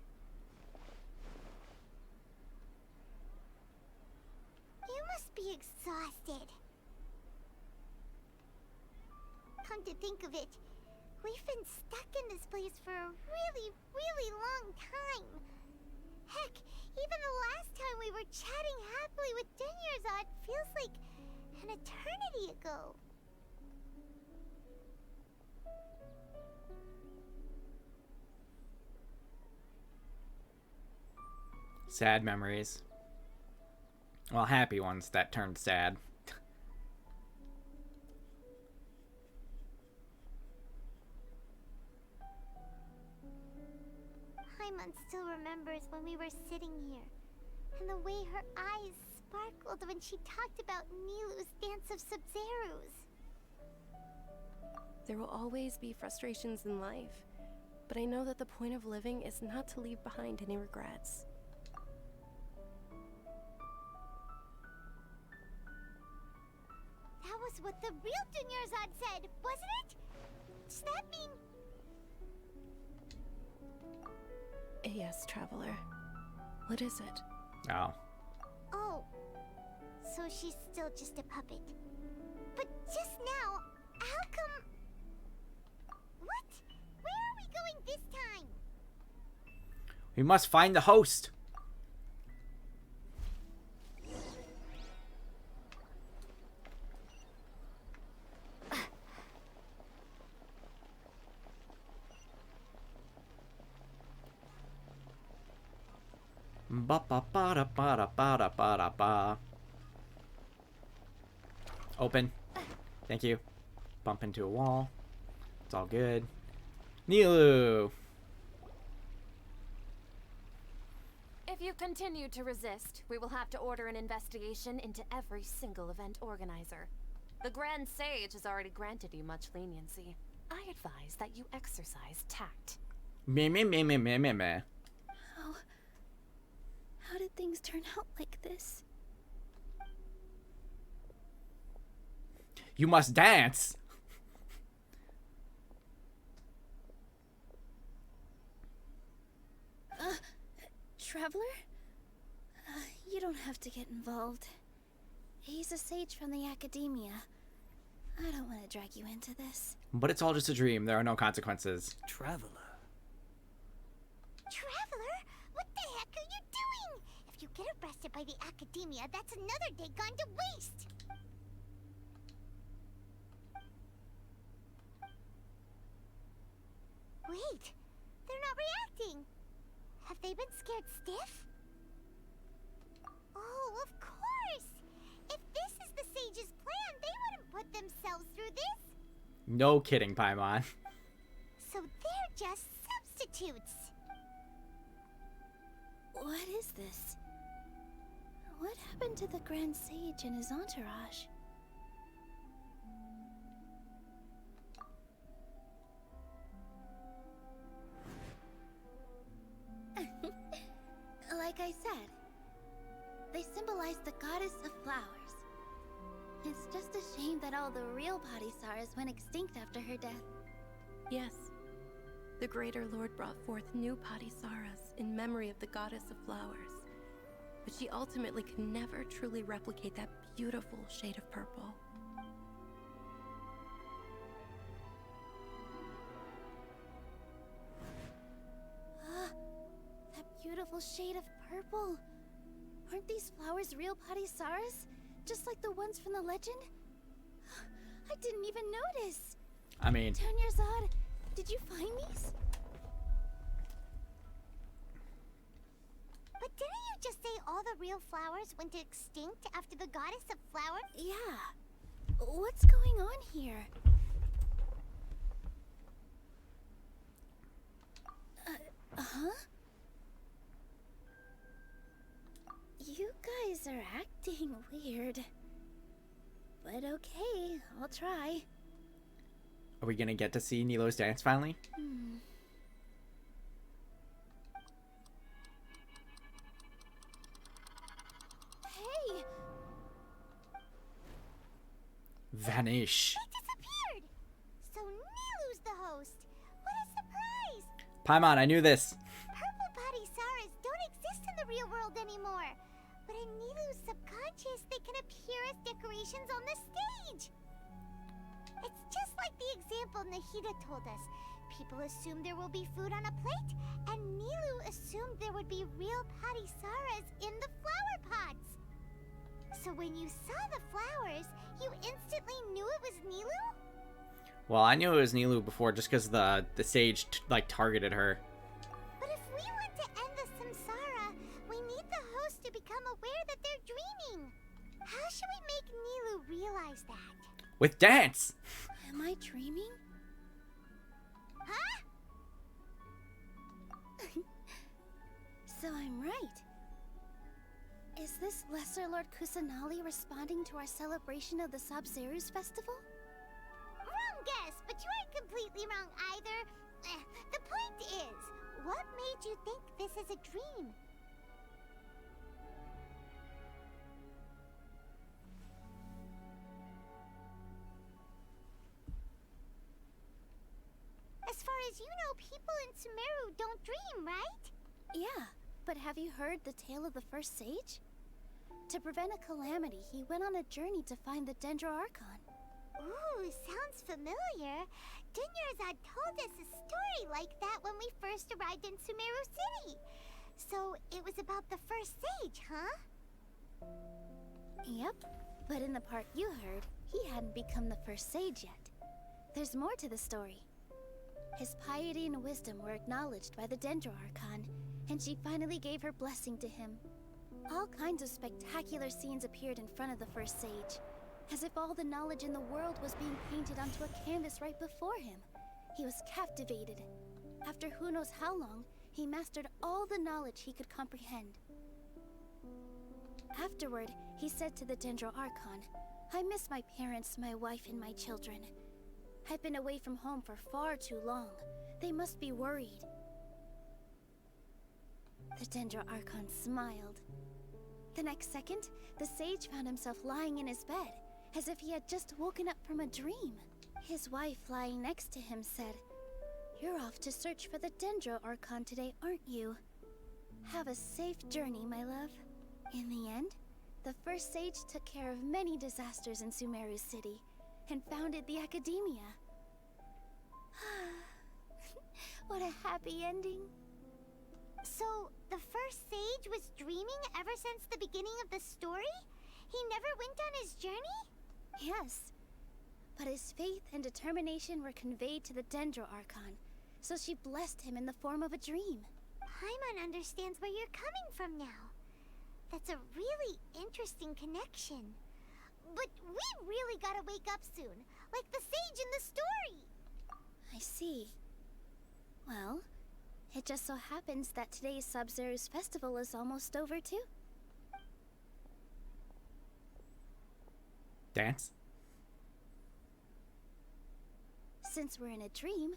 You must be exhausted. Come to think of it, we've been stuck in this place for a really, really long time. Heck, even the last time we were chatting happily with Dunyazad feels like an eternity ago. Sad memories. Well, happy ones that turned sad. Paimon still remembers when we were sitting here, and the way her eyes sparkled when she talked about Nilou's dance of sabzeruz. There will always be frustrations in life, but I know that the point of living is not to leave behind any regrets. That was what the real Dunyazad said, wasn't it? Does that mean... Yes, Traveler. What is it? Oh. Oh, so she's still just a puppet. But just now, how come... What? Where are we going this time? We must find the host. Ba ba ba da ba da ba da ba da ba. Open. Thank you. Bump into a wall. It's all good. Nilou! If you continue to resist, we will have to order an investigation into every single event organizer. The Grand Sage has already granted you much leniency. I advise that you exercise tact. Meh meh meh meh meh meh meh. How did things turn out like this? You must dance! Traveler? You don't have to get involved. He's a sage from the academia. I don't want to drag you into this. But it's all just a dream. There are no consequences. Traveler. Traveler? What the heck are you doing? If you get arrested by the academia, that's another day gone to waste. Wait, they're not reacting. Have they been scared stiff? Oh, of course! If this is the sage's plan, they wouldn't put themselves through this. No kidding, Paimon. So they're just substitutes. What is this? What happened to the Grand Sage and his entourage? Like I said, they symbolize the goddess of flowers. It's just a shame that all the real Padisaras went extinct after her death. Yes. The Greater Lord brought forth new Padisaras in memory of the goddess of flowers. But she ultimately could never truly replicate that beautiful shade of purple. That beautiful shade of purple. Aren't these flowers real Padisaras? Just like the ones from the legend? I didn't even notice. I mean... Tanyarzad, did you find these? But didn't you just say all the real flowers went extinct after the goddess of flowers? Yeah. What's going on here? Huh? You guys are acting weird. But okay, I'll try. Are we gonna get to see Nilou's dance finally? Hey! Vanish. They disappeared! So Nilou's the host. What a surprise! Paimon, I knew this. Purple Padisaras don't exist in the real world anymore. But in Nilou's subconscious, they can appear as decorations on the stage. It's just like the example Nahida told us. People assume there will be food on a plate, and Nilou assumed there would be real Padisaras in the flower pots. So when you saw the flowers, you instantly knew it was Nilou? Well, I knew it was Nilou before just because the sage targeted her. But if we want to end the samsara, we need the host to become aware that they're dreaming. How should we make Nilou realize that? With dance! Am I dreaming? Huh? So I'm right. Is this Lesser Lord Kusanali responding to our celebration of the Sabzeruz festival? Wrong guess, but you aren't completely wrong either. The point is, what made you think this is a dream? As far as you know, people in Sumeru don't dream, right? Yeah, but have you heard the tale of the first sage? To prevent a calamity, he went on a journey to find the Dendro Archon. Ooh, sounds familiar. Tanyarzad told us a story like that when we first arrived in Sumeru City. So it was about the first sage, huh? Yep, but in the part you heard, he hadn't become the first sage yet. There's more to the story. His piety and wisdom were acknowledged by the Dendro Archon, and she finally gave her blessing to him. All kinds of spectacular scenes appeared in front of the first sage, as if all the knowledge in the world was being painted onto a canvas right before him. He was captivated. After who knows how long, he mastered all the knowledge he could comprehend. Afterward, he said to the Dendro Archon, "I miss my parents, my wife, and my children. I've been away from home for far too long. They must be worried." The Dendro Archon smiled. The next second, the sage found himself lying in his bed, as if he had just woken up from a dream. His wife, lying next to him, said, "You're off to search for the Dendro Archon today, aren't you? Have a safe journey, my love." In the end, the first sage took care of many disasters in Sumeru City, and founded the Academia. What a happy ending. So, the first sage was dreaming ever since the beginning of the story? He never went on his journey? Yes. But his faith and determination were conveyed to the Dendro Archon, so she blessed him in the form of a dream. Paimon understands where you're coming from now. That's a really interesting connection. But we really gotta wake up soon, like the sage in the story. I see. Well, it just so happens that today's Sabzeruz festival is almost over too. Dance? Since we're in a dream,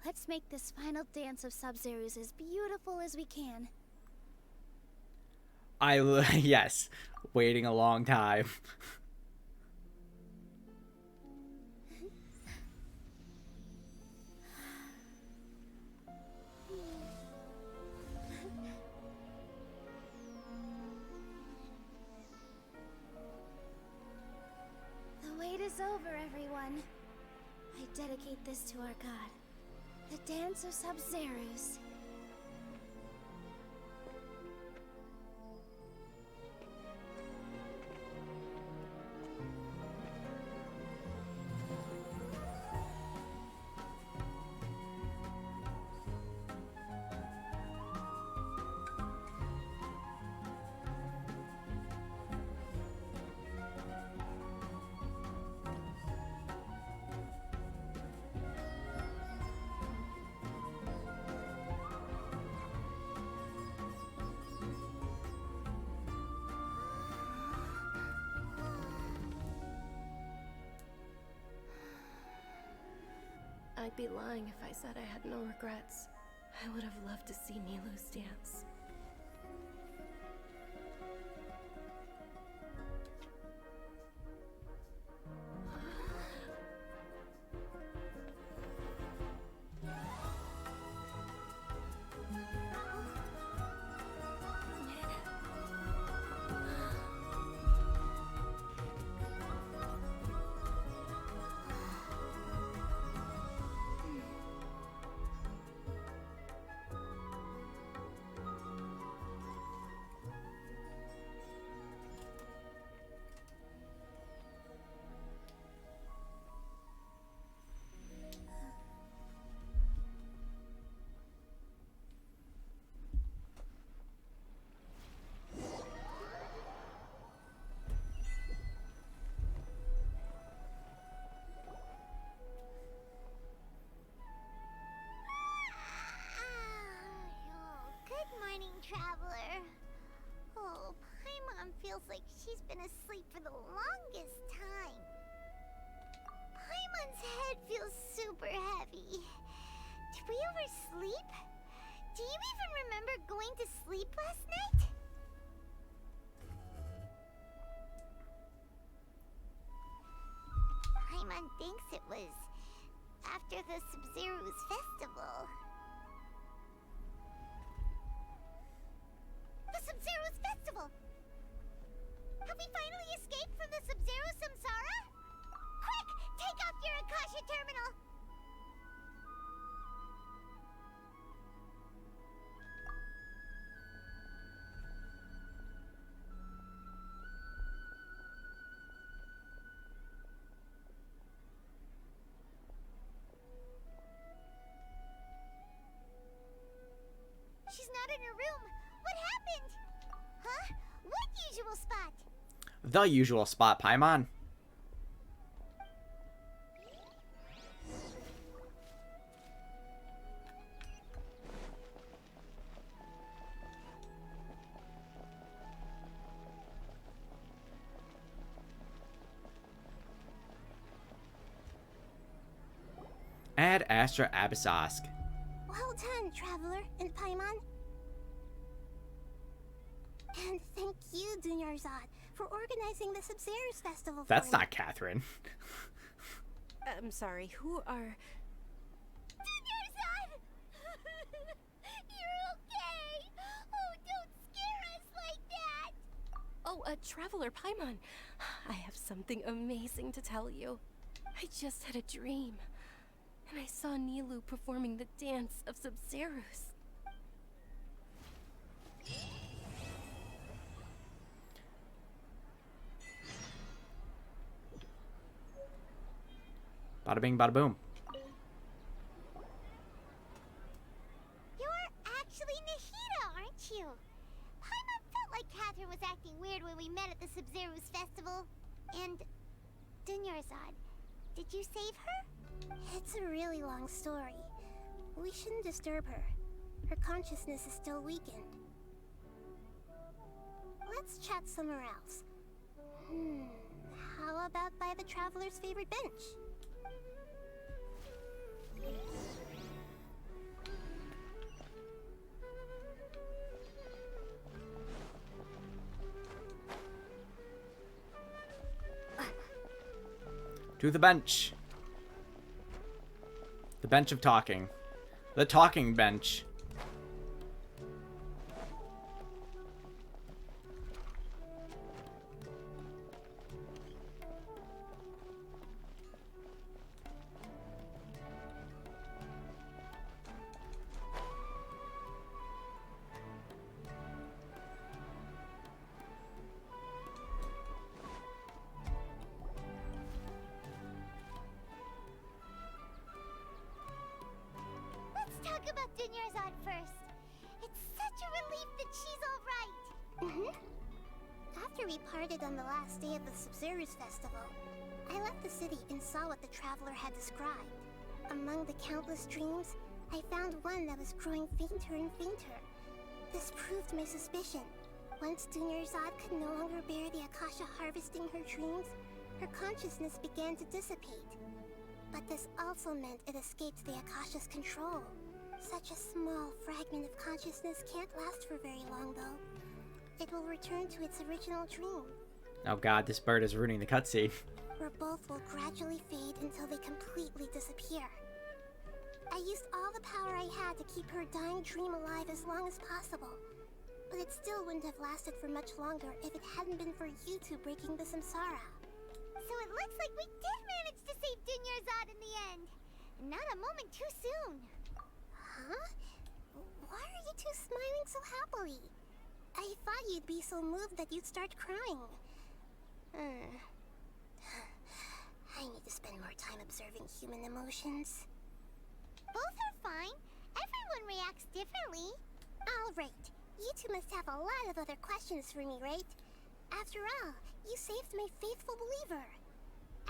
let's make this final dance of Sabzeruz as beautiful as we can. Yes, waiting a long time. The wait is over, everyone. I dedicate this to our god, the dance of Sabzeruz. I'd be lying if I said I had no regrets. I would have loved to see Nilou's dance. Traveler. Oh, Paimon feels like she's been asleep for the longest time. Paimon's head feels super heavy. Did we oversleep? Do you even remember going to sleep last night? Paimon thinks it was after the Sabzeruz festival. The Sabzeruz festival! Have we finally escaped from the Sabzeruz samsara? Quick! Take off your Akasha terminal! She's not out in her room. What happened? Huh? What usual spot? The usual spot, Paimon. Ad Astra Abyssosk. Well done, Traveler and Paimon. And thank you, Dunyarzad, for organizing the Sabzeruz festival. That's not Catherine. I'm sorry, who are... Dunyarzad! You're okay! Oh, don't scare us like that! Oh, Traveler Paimon. I have something amazing to tell you. I just had a dream. And I saw Nilou performing the dance of Sabzeruz. Bada bing, bada boom. You're actually Nahida, aren't you? Paimon felt like Catherine was acting weird when we met at the Sabzeruz festival. And Dunyarzad, did you save her? It's a really long story. We shouldn't disturb her. Her consciousness is still weakened. Let's chat somewhere else. How about by the Traveler's favorite bench? To the bench. The bench of talking. The talking bench. Talk about Dunyarzad first. It's such a relief that she's alright. After we parted on the last day of the Sabzeruz festival, I left the city and saw what the Traveler had described. Among the countless dreams, I found one that was growing fainter and fainter. This proved my suspicion. Once Dunyarzad could no longer bear the Akasha harvesting her dreams, her consciousness began to dissipate. But this also meant it escaped the Akasha's control. Such a small fragment of consciousness can't last for very long, though. It will return to its original dream. Oh god, this bird is ruining the cutscene. Where both will gradually fade until they completely disappear. I used all the power I had to keep her dying dream alive as long as possible. But it still wouldn't have lasted for much longer if it hadn't been for you two breaking the samsara. So it looks like we did manage to save Dunyarzad in the end. And not a moment too soon. Huh? Why are you two smiling so happily? I thought you'd be so moved that you'd start crying. I need to spend more time observing human emotions. Both are fine. Everyone reacts differently. Alright, you two must have a lot of other questions for me, right? After all, you saved my faithful believer.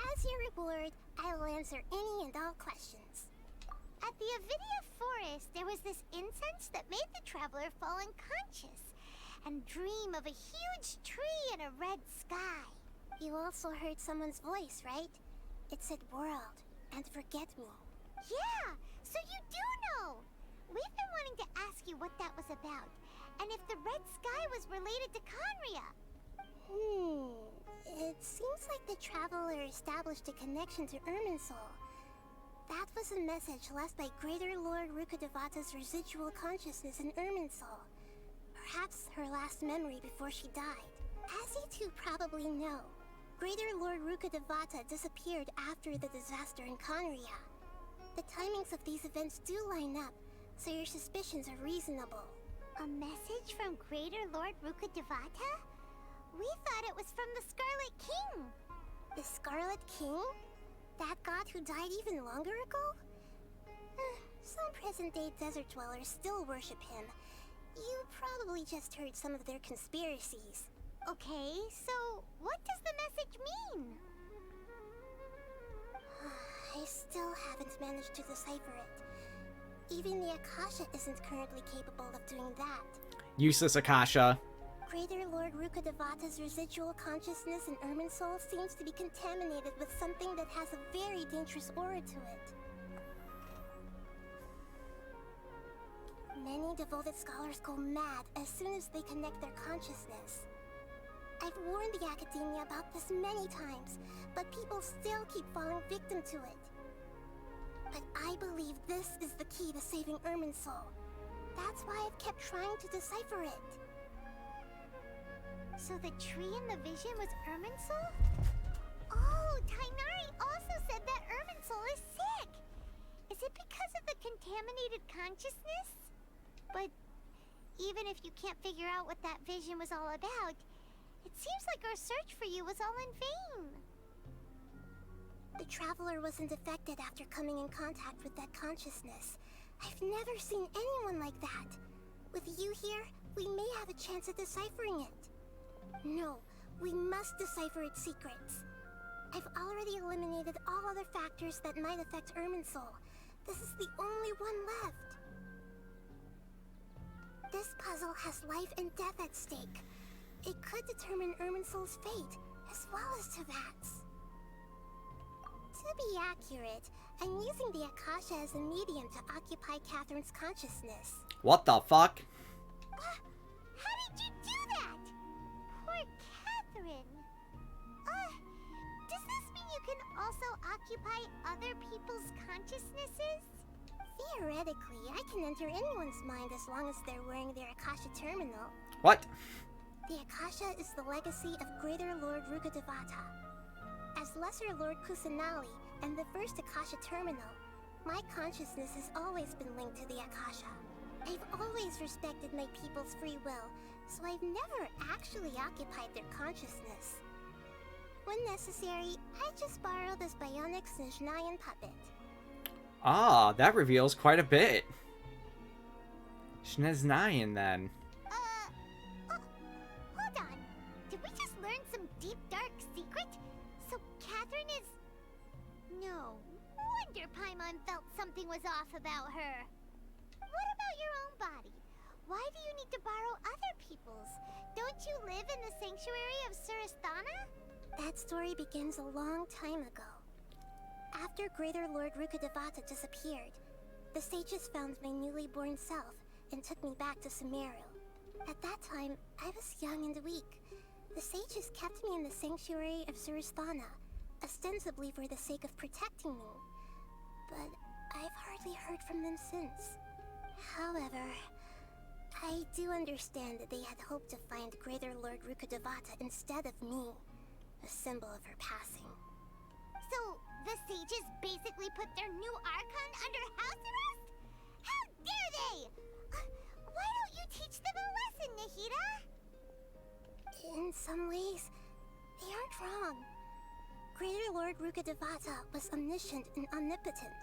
As your reward, I will answer any and all questions. At the Avidia forest, there was this incense that made the Traveler fall unconscious and dream of a huge tree and a red sky. You also heard someone's voice, right? It said world and forget me. Yeah, so you do know. We've been wanting to ask you what that was about, and if the red sky was related to Conria. It seems like the Traveler established a connection to Irminsul. That was a message left by Greater Lord Rukkhadevata's residual consciousness in Irminsul. Perhaps her last memory before she died. As you two probably know, Greater Lord Rukkhadevata disappeared after the disaster in Conria. The timings of these events do line up, so your suspicions are reasonable. A message from Greater Lord Rukkhadevata? We thought it was from the Scarlet King. The Scarlet King? That god who died even longer ago? Some present-day desert dwellers still worship him. You probably just heard some of their conspiracies. Okay, so what does the message mean? I still haven't managed to decipher it. Even the Akasha isn't currently capable of doing that. Useless Akasha. Greater Lord Rukkhadevata's residual consciousness in Irminsul seems to be contaminated with something that has a very dangerous aura to it. Many devoted scholars go mad as soon as they connect their consciousness. I've warned the Academia about this many times, but people still keep falling victim to it. But I believe this is the key to saving Irminsul. That's why I've kept trying to decipher it. So the tree in the vision was Irminsul? Oh, Tighnari also said that Irminsul is sick! Is it because of the contaminated consciousness? But even if you can't figure out what that vision was all about, it seems like our search for you was all in vain. The Traveler wasn't affected after coming in contact with that consciousness. I've never seen anyone like that. With you here, we may have a chance at deciphering it. No, we must decipher its secrets. I've already eliminated all other factors that might affect Irminsul. This is the only one left. This puzzle has life and death at stake. It could determine Irminsul's fate, as well as Tevat's. To be accurate, I'm using the Akasha as a medium to occupy Catherine's consciousness. What the fuck? How did you do that? Poor Catherine. Does this mean you can also occupy other people's consciousnesses? Theoretically, I can enter anyone's mind as long as they're wearing their Akasha terminal. What? The Akasha is the legacy of Greater Lord Rukkhadevata. As Lesser Lord Kusanali and the first Akasha terminal, my consciousness has always been linked to the Akasha. I've always respected my people's free will, so I've never actually occupied their consciousness. When necessary, I just borrow this bionic Snezhnayan puppet. Ah, that reveals quite a bit. Snezhnayan, then. Hold on. Did we just learn some deep, dark secret? So Catherine is... No wonder Paimon felt something was off about her. What about your own body? Why do you need to borrow other people's? Don't you live in the sanctuary of Surasthana? That story begins a long time ago. After Greater Lord Rukkhadevata disappeared, the sages found my newly born self and took me back to Sumeru. At that time, I was young and weak. The sages kept me in the sanctuary of Surasthana, ostensibly for the sake of protecting me. But I've hardly heard from them since. However, I do understand that they had hoped to find Greater Lord Rukkhadevata instead of me, a symbol of her passing. So, the sages basically put their new Archon under house arrest? How dare they! Why don't you teach them a lesson, Nahida? In some ways, they aren't wrong. Greater Lord Rukkhadevata was omniscient and omnipotent.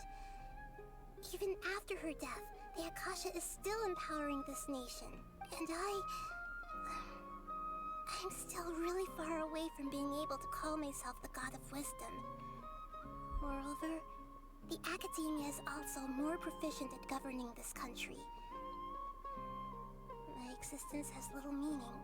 Even after her death, the Akasha is still empowering this nation. And I'm still really far away from being able to call myself the God of Wisdom. Moreover, the Academia is also more proficient at governing this country. My existence has little meaning.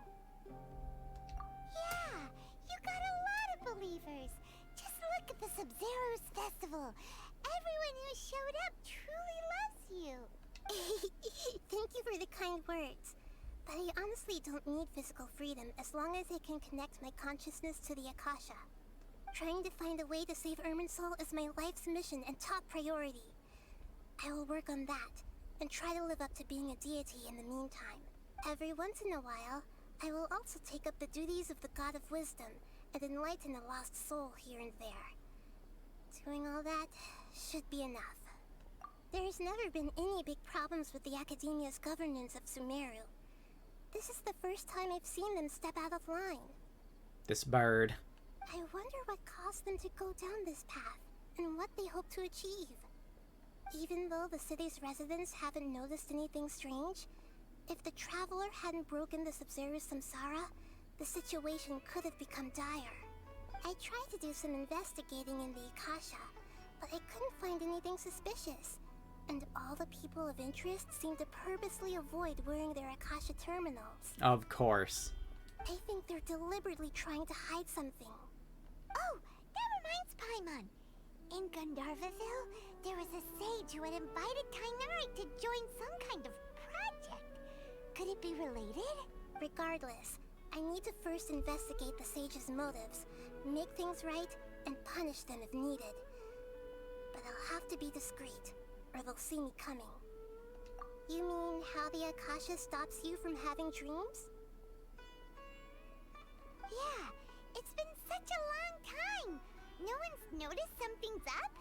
Yeah, you got a lot of believers. Just look at the Sabzeruz festival. Everyone who showed up truly loves you. Thank you for the kind words. But I honestly don't need physical freedom as long as I can connect my consciousness to the Akasha. Trying to find a way to save Irminsul is my life's mission and top priority. I will work on that, and try to live up to being a deity in the meantime. Every once in a while, I will also take up the duties of the God of Wisdom and enlighten a lost soul here and there. Doing all that should be enough. There's never been any big problems with the Academia's governance of Sumeru. This is the first time I've seen them step out of line. This bird. I wonder what caused them to go down this path, and what they hope to achieve. Even though the city's residents haven't noticed anything strange, If the Traveler hadn't broken the sabzeruz samsara, the situation could have become dire. I tried to do some investigating in the Akasha, but I couldn't find anything suspicious. And all the people of interest seem to purposely avoid wearing their Akasha terminals. Of course. I think they're deliberately trying to hide something. Oh, that reminds Paimon. In Gandharvaville, there was a sage who had invited Kainari to join some kind of project. Could it be related? Regardless, I need to first investigate the sage's motives, make things right, and punish them if needed. But I'll have to be discreet, or they'll see me coming. You mean how the Akasha stops you from having dreams? Yeah, it's been such a long time. No one's noticed something's up?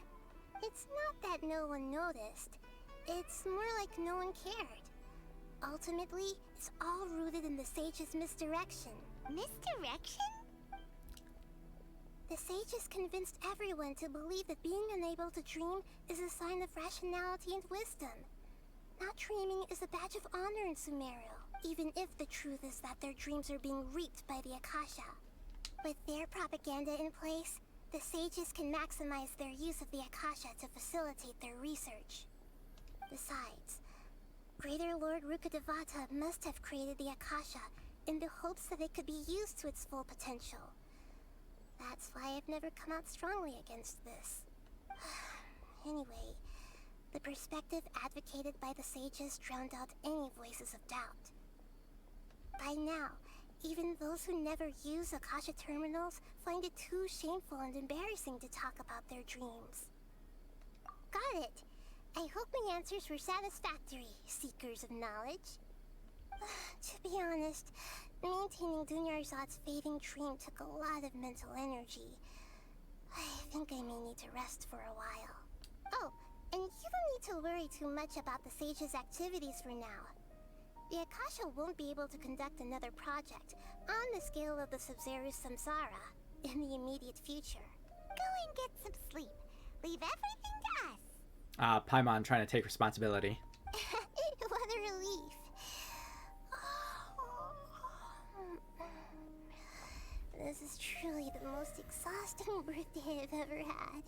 It's not that no one noticed. It's more like no one cared. Ultimately, it's all rooted in the sage's misdirection. Misdirection? The sage has convinced everyone to believe that being unable to dream is a sign of rationality and wisdom. Not dreaming is a badge of honor in Sumeru, even if the truth is that their dreams are being reaped by the Akasha. With their propaganda in place, the sages can maximize their use of the Akasha to facilitate their research. Besides, Greater Lord Rukkhadevata must have created the Akasha in the hopes that it could be used to its full potential. That's why I've never come out strongly against this. Anyway, the perspective advocated by the sages drowned out any voices of doubt. By now, even those who never use Akasha terminals find it too shameful and embarrassing to talk about their dreams. Got it! I hope my answers were satisfactory, seekers of knowledge. To be honest, maintaining Dunyarzad's fading dream took a lot of mental energy. I think I may need to rest for a while. Oh, and you don't need to worry too much about the sage's activities for now. The Akasha won't be able to conduct another project on the scale of the sabzeruz samsara in the immediate future. Go and get some sleep. Leave everything to us. Paimon trying to take responsibility. What a relief. This is truly the most exhausting birthday I've ever had.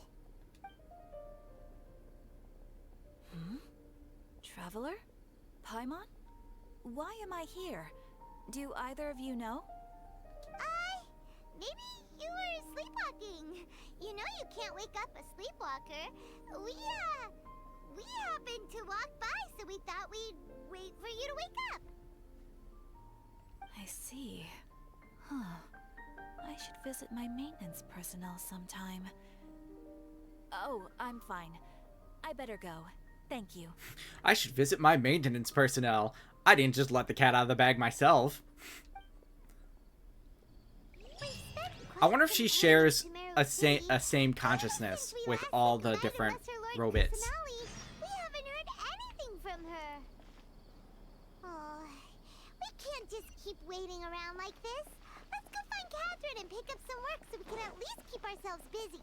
Traveler? Paimon? Why am I here? Do either of you know? Maybe you were sleepwalking. You know you can't wake up a sleepwalker. We happened to walk by, so we thought we'd wait for you to wake up. I see. Huh. I should visit my maintenance personnel sometime. Oh, I'm fine. I better go. Thank you. I should visit my maintenance personnel. I didn't just let the cat out of the bag myself. I wonder if she shares a same consciousness with all the different robots. We haven't heard anything from her. Oh, we can't just keep waiting around like this. Let's go find Catherine and pick up some work so we can at least keep ourselves busy.